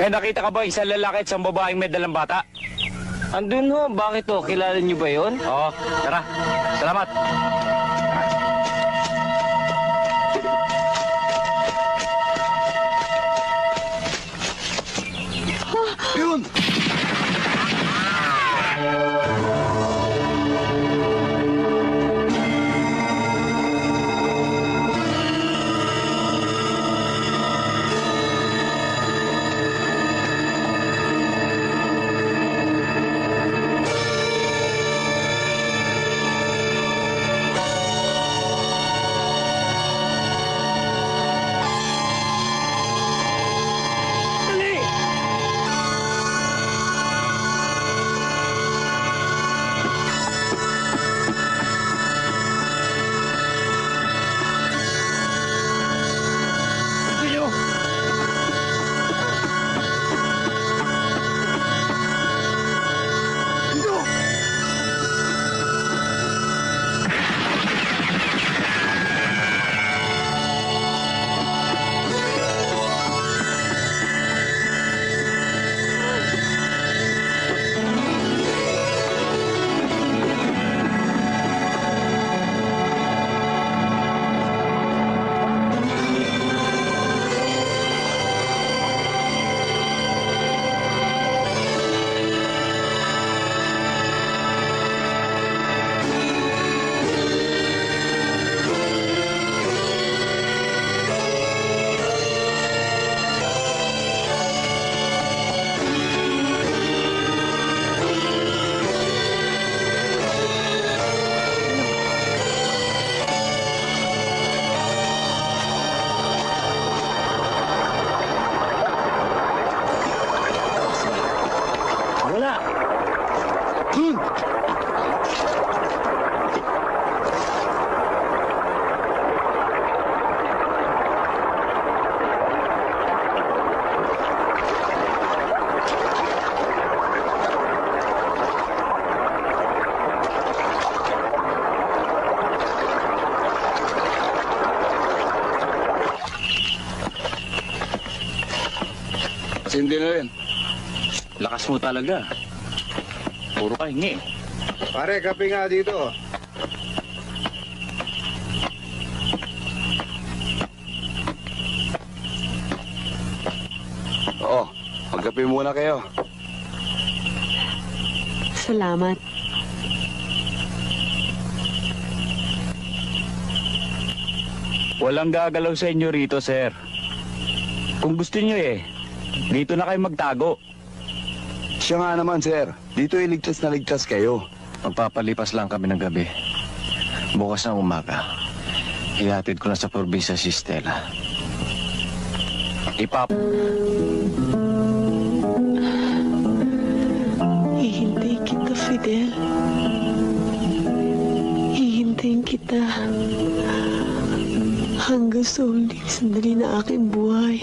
May nakita ka ba isang lalaki at isang babaeng may dalang bata? Andun ho, bakit ho? Kilala niyo ba yun? Oo, tara. Salamat. Yun! Hindi na rin. Lakas mo talaga. Puro ka hingi. Pare, kape nga dito. Oo, magkape muna kayo. Salamat. Walang gagalaw sa inyo rito, sir. Kung gusto niyo dito na kayo magtago. Siya nga naman, sir. Dito iligtas na ligtas kayo. Magpapalipas lang kami ng gabi. Bukas ng umaga, ihatid ko na sa probinsya si Stella. Hihintay kita, Fidel. Hihintayin kita hanggang sa huling sandali na aking buhay.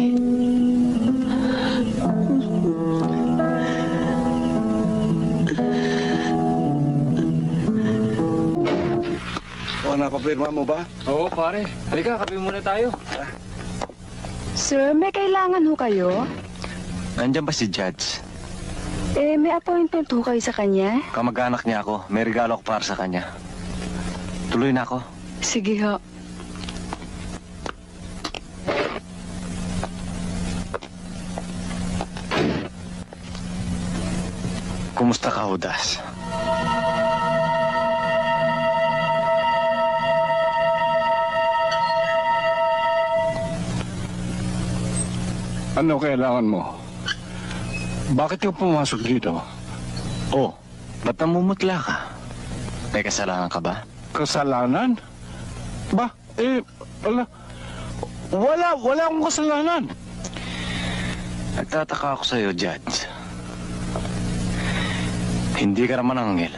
Napapirma mo ba? Oo, pare. Halika, kape muna tayo. Sir, may kailangan ho kayo? Nandiyan ba si Judge? May appointment ho kayo sa kanya? Kamag-anak niya ako. May regalo ako para sa kanya. Tuloy na ako. Sige ho. Kumusta ka, Judas? Ano kailangan mo? Bakit ka pumasok dito? Oh, ba't namumutla ka? May kasalanan ka ba? Kasalanan? Ba, wala akong kasalanan. Nagtataka ako sa'yo, Judge. Hindi ka naman anghel.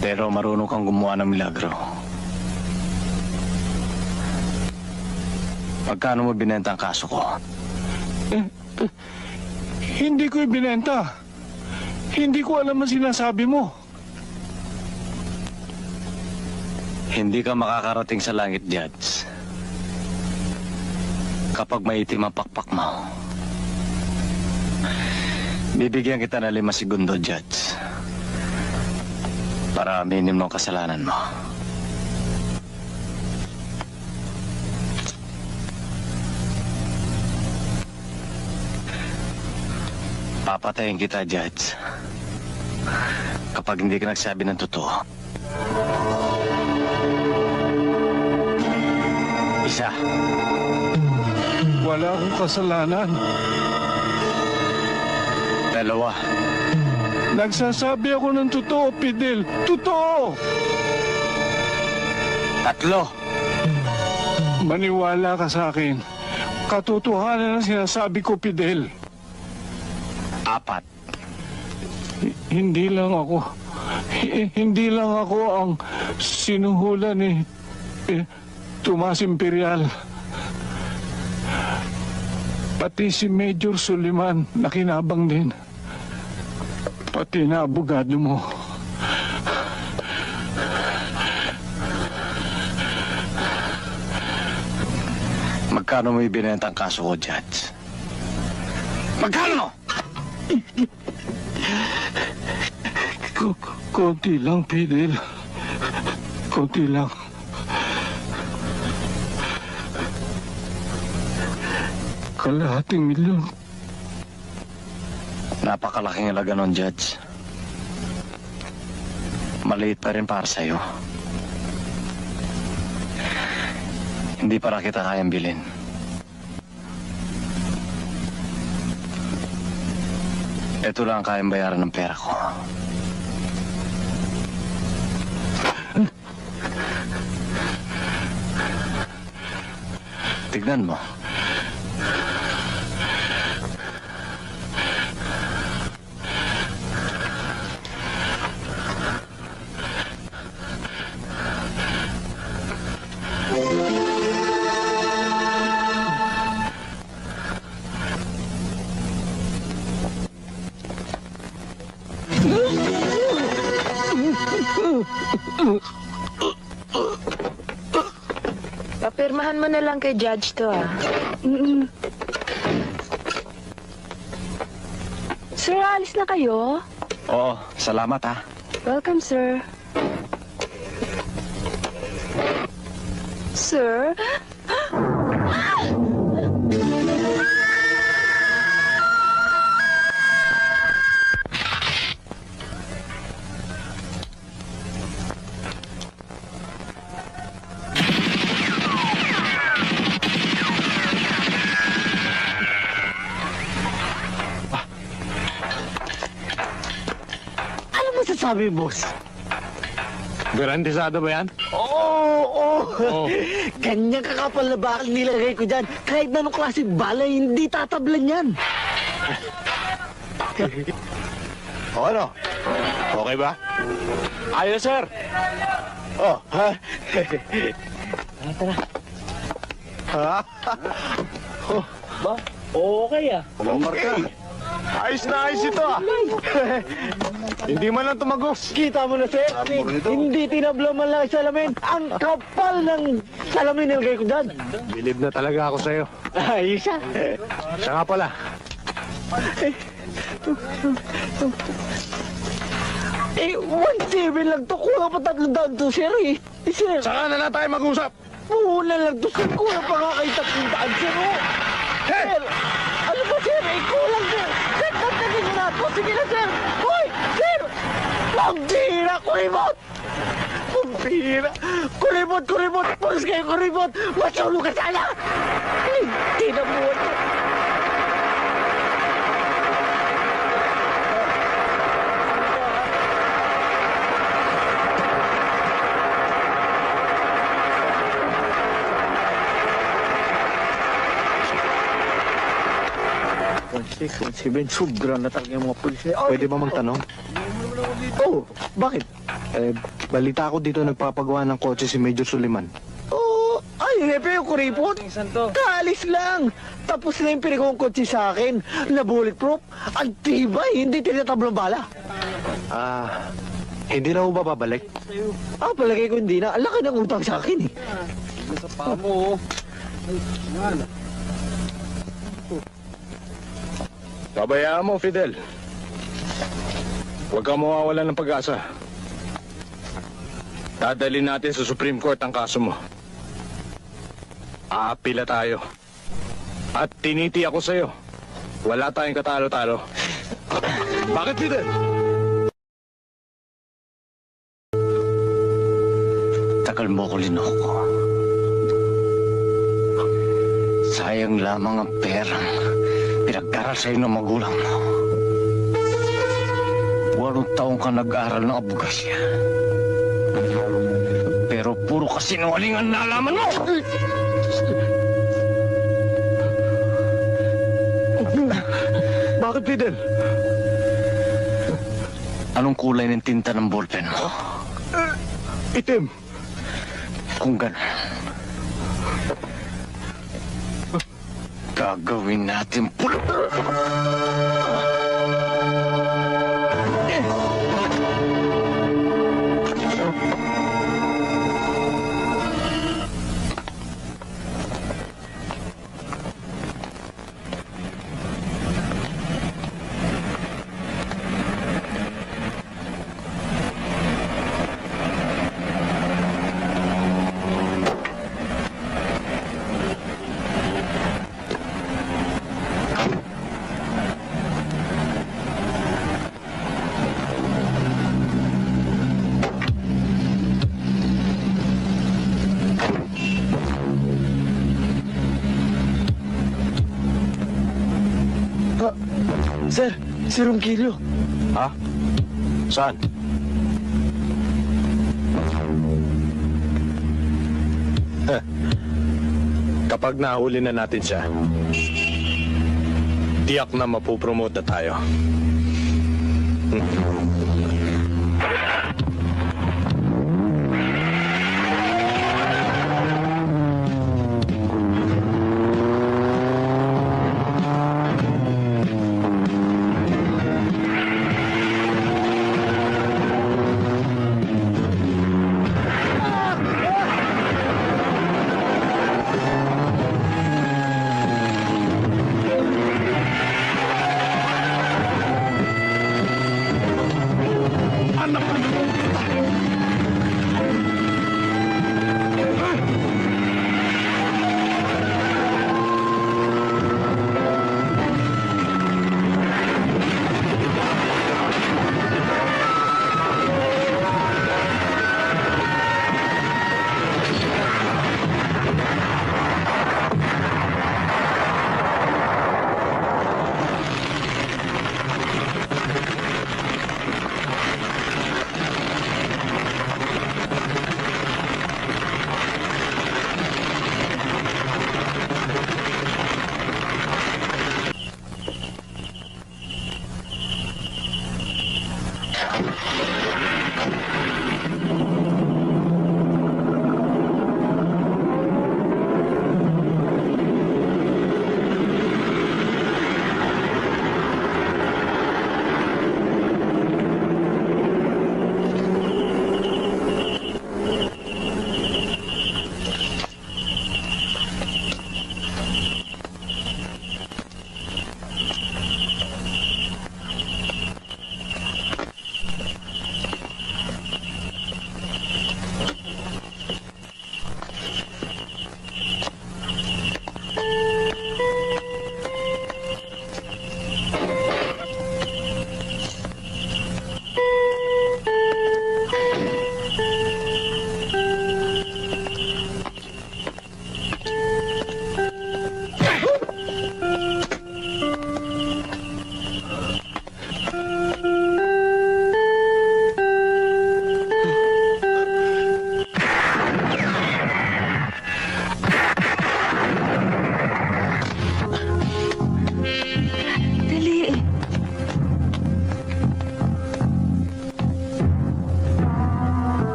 Pero marunong kang gumawa ng milagro. Magkano mo binenta ang kaso ko? Hindi ko ibinenta. Hindi ko alam ang sinasabi mo. Hindi ka makakarating sa langit, Judge. Kapag maitim ang pakpak mo. Bibigyan kita ng 5 segundo, Judge. Para aminin mo ang kasalanan mo. Papatayin kita, Judge. Kapag hindi ka nagsabi ng totoo. Isa. Wala akong kasalanan. 2. Nagsasabi ako ng totoo, Fidel. Totoo! 3. Maniwala ka sa akin. Katotohanan ang sinasabi ko, Fidel. 4. Hindi lang ako ang sinuhula ni Tomas Imperial. Pati si Major Suliman nakinabang din. Pati na abogado mo. Magkano mo ibinenta ang kaso ko, Judge? Magkano? Konti lang, Fidel. Konti lang. Kalahating milyon. Napakalaking halaga nun, Judge. Maliit pa rin para sa'yo. Hindi para kita kayang bilhin. Ito lang ang kayang bayaran ng pera ko. Tignan mo. Papirmahan mo na lang kay Judge to, ah. Sir, alis na kayo? Oo, salamat ha. Welcome, sir. Sir? Sabi, boss. Garantisado ba yan? Oo! Kanyang kakapal na bakal nilagay ko dyan. Kahit na anong klase bala, hindi tatablan yan. O ano? Okay ba? Ayos, sir. Oh, ha? Tara. Ha? Oh, ba? Okay, ah. Okay. Ayos na ayos ito, ah. Hindi man lang tumagos. Kita mo na, sir. Hindi tinabla man lang salamin. Ang kapal ng salamin nilagay ko dyan. Bilib na talaga ako sa'yo. Ayos, ah. Siya nga pala. Eh, 1.7 lang to. Kulang pa 300 to, sir, eh. Sir. Saka na lang tayo mag-usap. Muna lang to, sir. Kulang pa nga kay 300, sir, oh. Hey! Sir, ano ba, sir? Eh, kulang, sir. Sir, tatagin mo na to. Sige na, sir. Hoy, sir! Pambira, kuribot! Pambira! Kuribot! Pulis kayo, kuribot! Matulog ka sana! Hindi na buwan to. Sobra na talaga yung mga pulis. Pwede ba magtanong? Oh, bakit? Balita ko dito nagpapagawa ng kotse si Major Suliman. Oo, ay, Hepe, yung kuripot. Kaalis lang. Tapos na yung pinagawang kotse sa akin na bulletproof. Ang tibay, hindi tinatablong bala. Hindi na ho ba babalik? Palagay ko hindi na. Ang laki ng utang sa akin eh. Sa paa mo. Pabayaan mo, Fidel. Huwag kang mawawalan ng pag-asa. Dadalhin natin sa Supreme Court ang kaso mo. Aapila tayo. At tiniti ako sa'yo. Wala tayong katalo-talo. Bakit, Fidel? Tagal mo ko linoko. Sayang lamang ang perang pinag-aral sa'yo ng magulang mo. 8 taong ka nag-aral ng abogasya. Pero puro kasinungaling ang nalaman mo! Bakit, Fidel? Anong kulay ng tinta ng ballpen mo? Itim. Kung gano'n, gagawin natin pula. Sir, si Ronquillo. Ha? Saan? Kapag nahuli na natin siya, tiyak na mapupromote na tayo.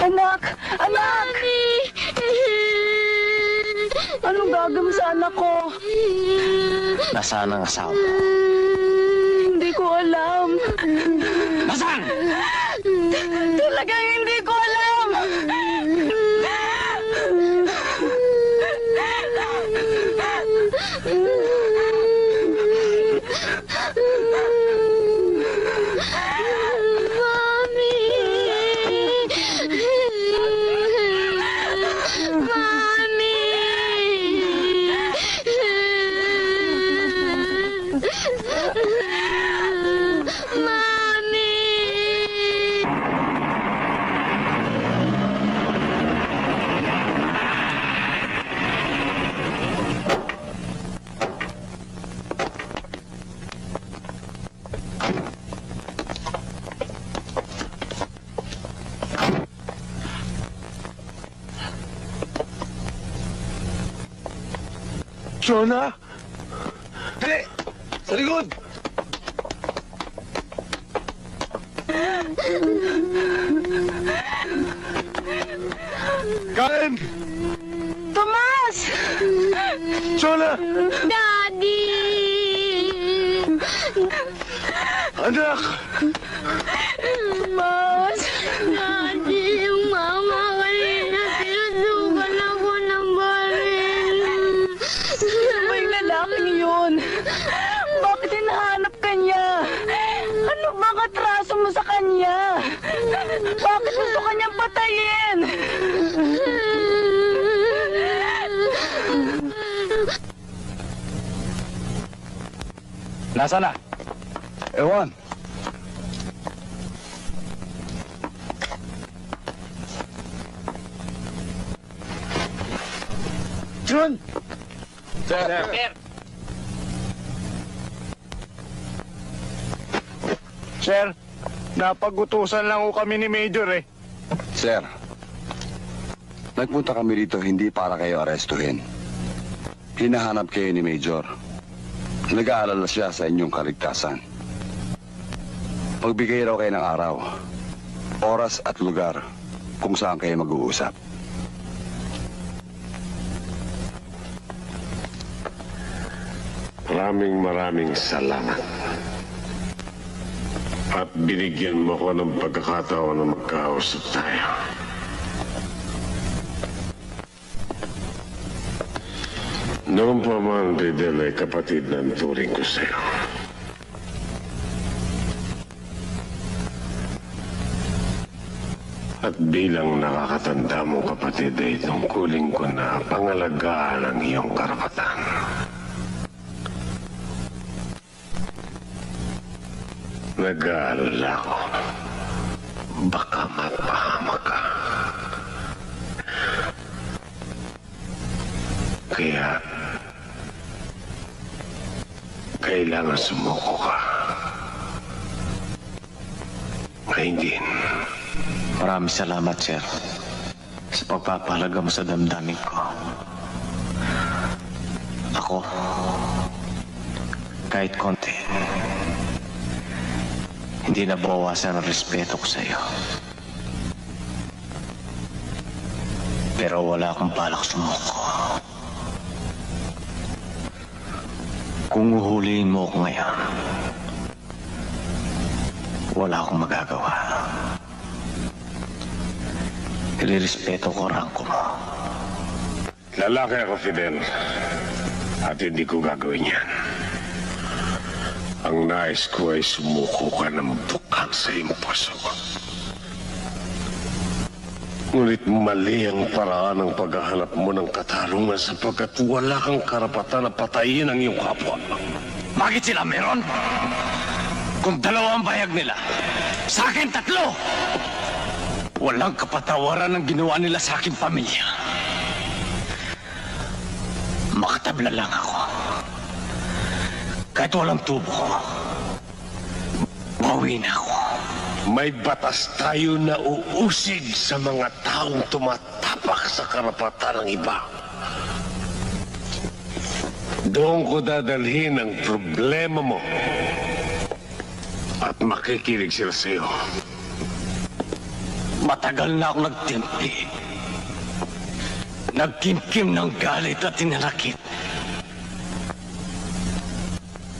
Anak! Anak! Anong gagawin sa anak ko? Nasaan ang asawa mo? Hindi ko alam. Nasaan? Talagang hindi ko alam. Jonah! Dali! Sa likod! Karen! Tomas! Jonah! Daddy! Anak! Tomas! Daddy, yung mama kanina sinusukan ako ng baril. May lalaking yun. Bakit hinahanap ka niya? Ano bang atraso mo sa kanya? Bakit gusto ka niyang patayin? Nasaan na? Ewan. Jun! Sir. Sir, napagutusan lang ho kami ni Major eh. Sir, nagpunta kami dito hindi para kayo arestuhin. Hinahanap kayo ni Major. Nag-aalala siya sa inyong kaligtasan. Magbigay raw kayo ng araw, oras at lugar kung saan kayo mag-uusap. Maraming salamat. At binigyan mo ko ng pagkakataon na magkausap tayo. Noon pa man, Fidel, ay kapatid ng turing ko sa'yo. At bilang nakakatanda mong kapatid ay tungkulin ko na pangalagaan ang iyong karapatan. Nag-aalala ko. Baka mapahamak ka. Kaya, kailangan sumuko ka. Maintin. Maraming salamat, sir, sa pagpapahalaga mo sa damdamin ko. Ako, kahit konti, hindi nabawasan ang respeto ko sa iyo. Pero wala akong balak sumuko. Kung uhulihin mo ako ngayon, wala akong magagawa. Ilirespeto ko ang rangko mo. Lalaki ako, Fidel. At hindi ko gagawin yan. Ang nais ko ay sumuko ka ng bukang sa iyong puso. Ngunit mali ang paraan ng paghahanap mo ng katarungan sapagkat wala kang karapatan na patayin ang iyong kapwa. Bakit sila meron? Kung dalawa ang bayag nila, sa akin tatlo! Walang kapatawaran ang ginawa nila sa aking pamilya. Makatabla lang ako. Kahit walang tubo ko, bawi na ako. May batas tayo na uusig sa mga taong tumatapak sa karapatan ng iba. Doon ko dadalhin ang problema mo at makikinig sila sa'yo. Matagal na ako nagtimpi. Nagkimkim ng galit at tinanakit.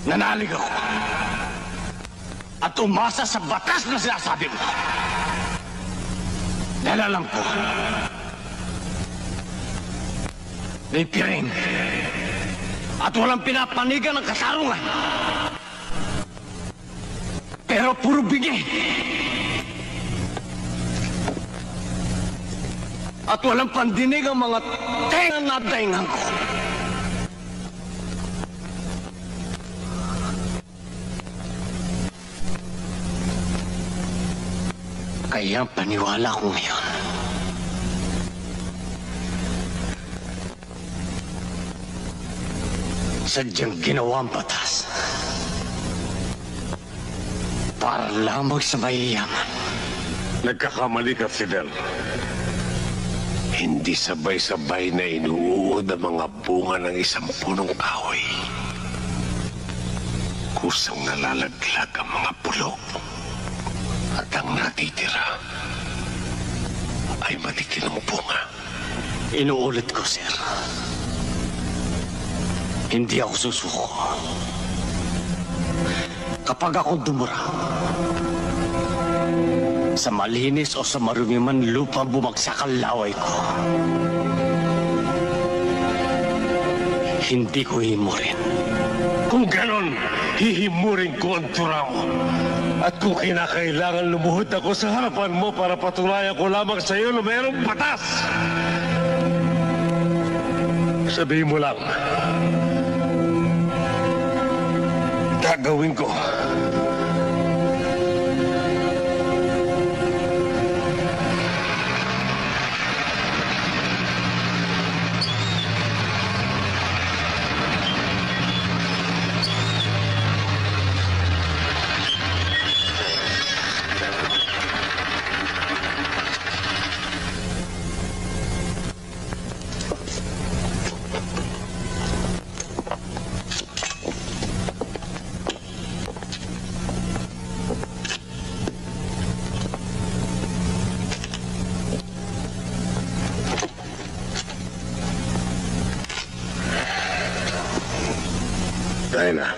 Nanalig ako. At umasa sa batas na sinasabi mo. Dahil alam ko, may piring at walang pinapanigan ng katarungan. Pero puro bigay. At walang pandinig ang mga tenga na daingan ko. Kaya paniwala ko ngayon. Sadyang ginawa ang batas para lamang sa mayayaman. Nagkakamali ka, Fidel. Hindi sabay-sabay na inuud ang mga bunga ng isang punong kahoy. Kusang nalalaglag ang mga bulok. At ang natitira ay matitinong bunga. Inuulit ko, sir. Hindi ako susuko. Kapag ako dumura, sa malinis o sa marumi man lupa bumagsak ang laway ko, hindi ko himurin. Kung ganon, hihimurin ko ang tura mo. At kung kinakailangan lumuhod ako sa harapan mo para patunayan ko lamang sa iyo na mayroong batas, sabihin mo lang, gagawin ko. Dinah.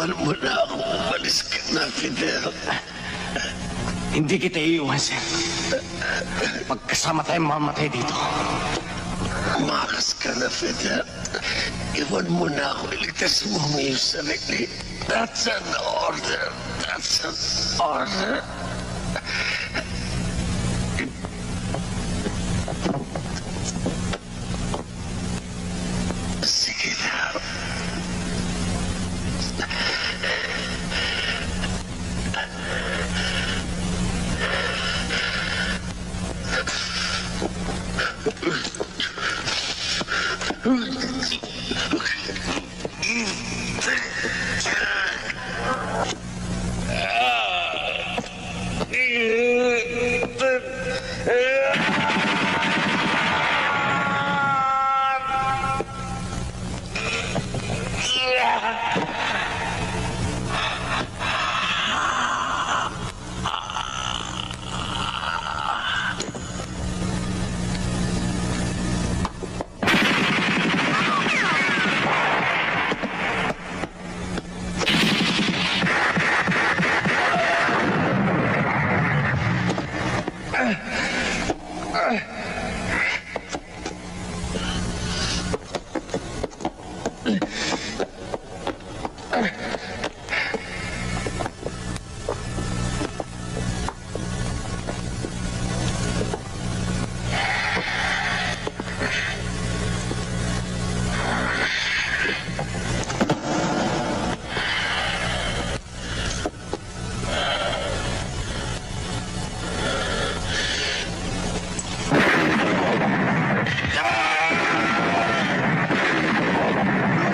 Iwan mo na ako. Umalis ka na, Fidel. Hindi kita iiwan, sir. Magkasama tayong mamatay dito. Umakas ka na, Fidel. Iwan mo na ako. Iligtas mo ang iyong sarili. That's an order. That's an order. Sige na.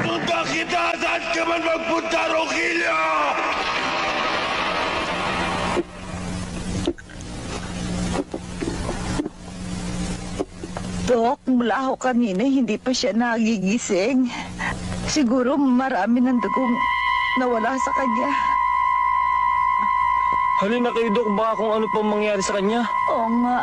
Punta kita! Saan ka man magpunta, Rogelio? Dok, mula ho kanina, hindi pa siya nagigising. Siguro marami ng dugong nawala sa kanya. Halina kayo, Dok. Baka kung ano pang mangyari sa kanya. Oo nga.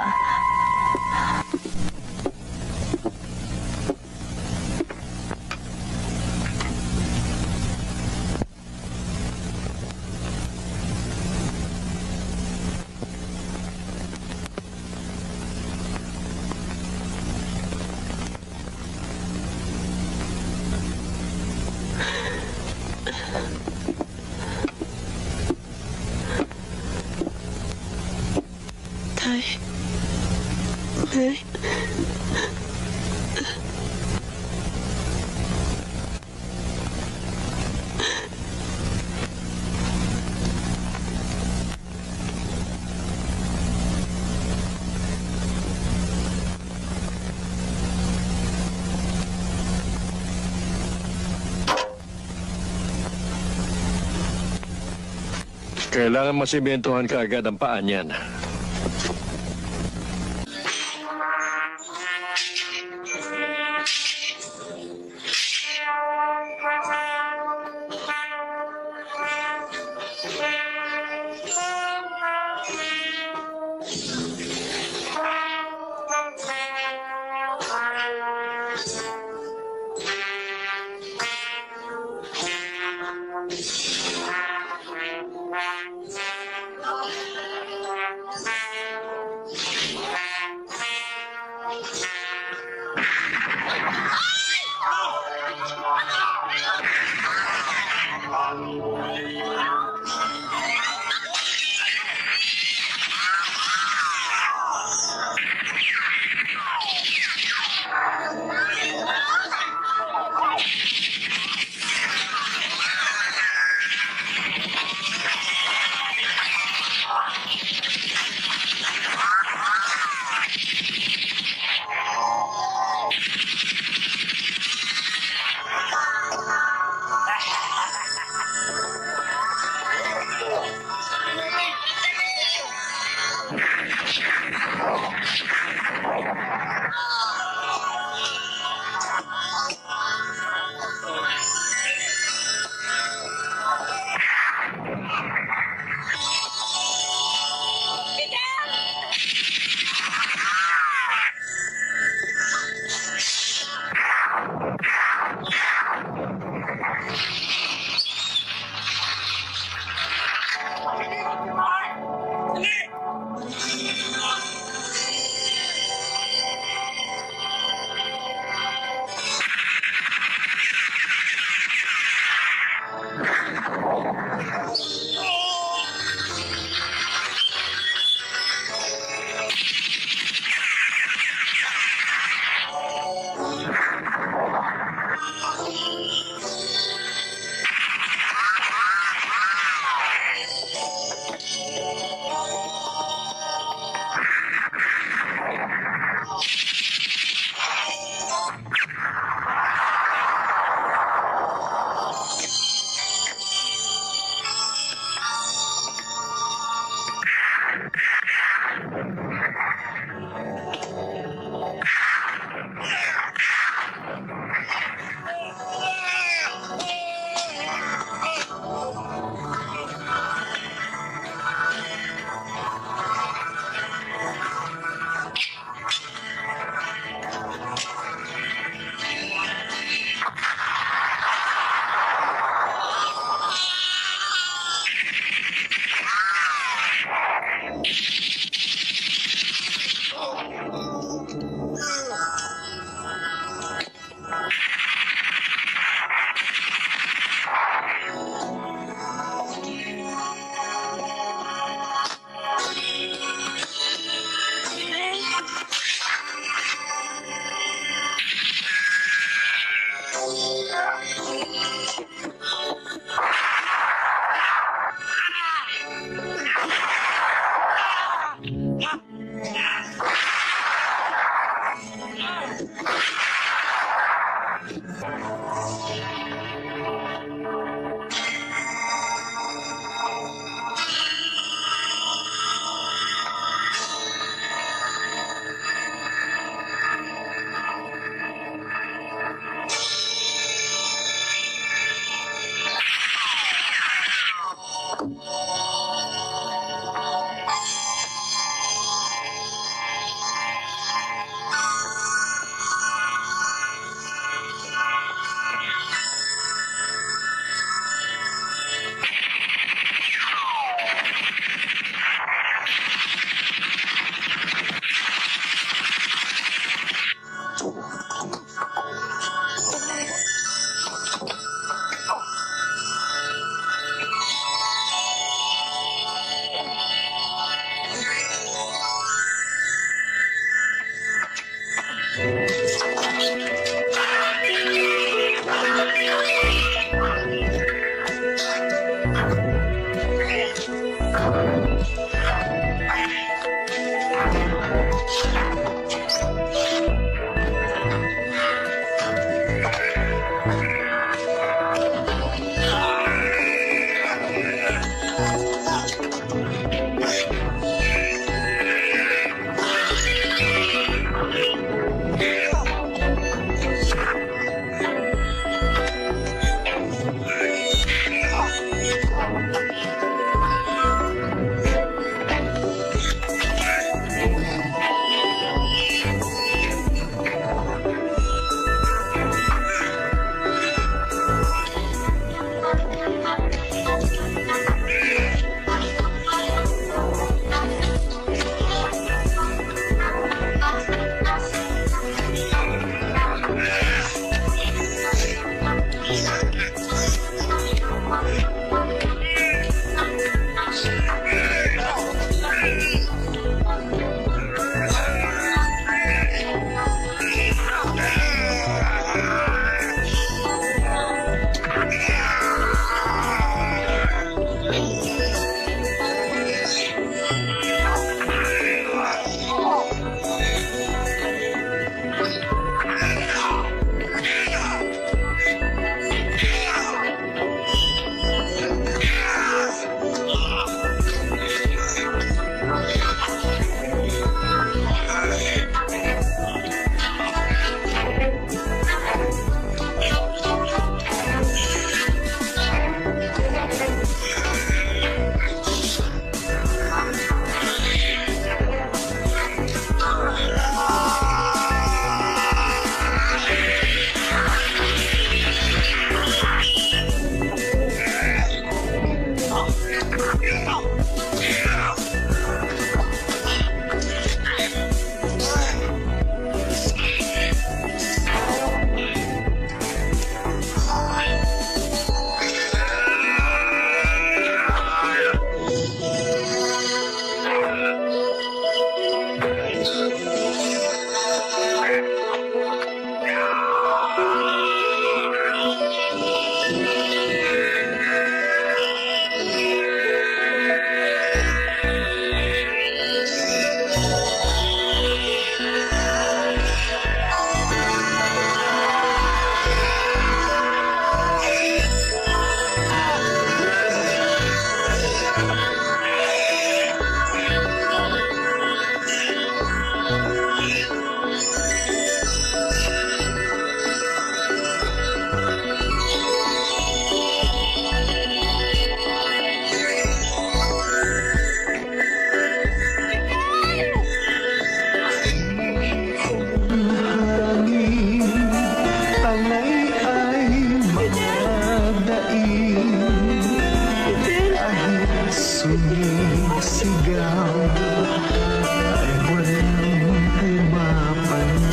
Tay. Tay. Kailangan masimentohan ka agad ang paa niyan.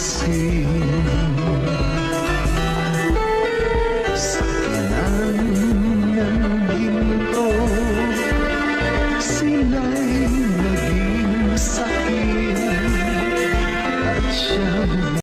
pansin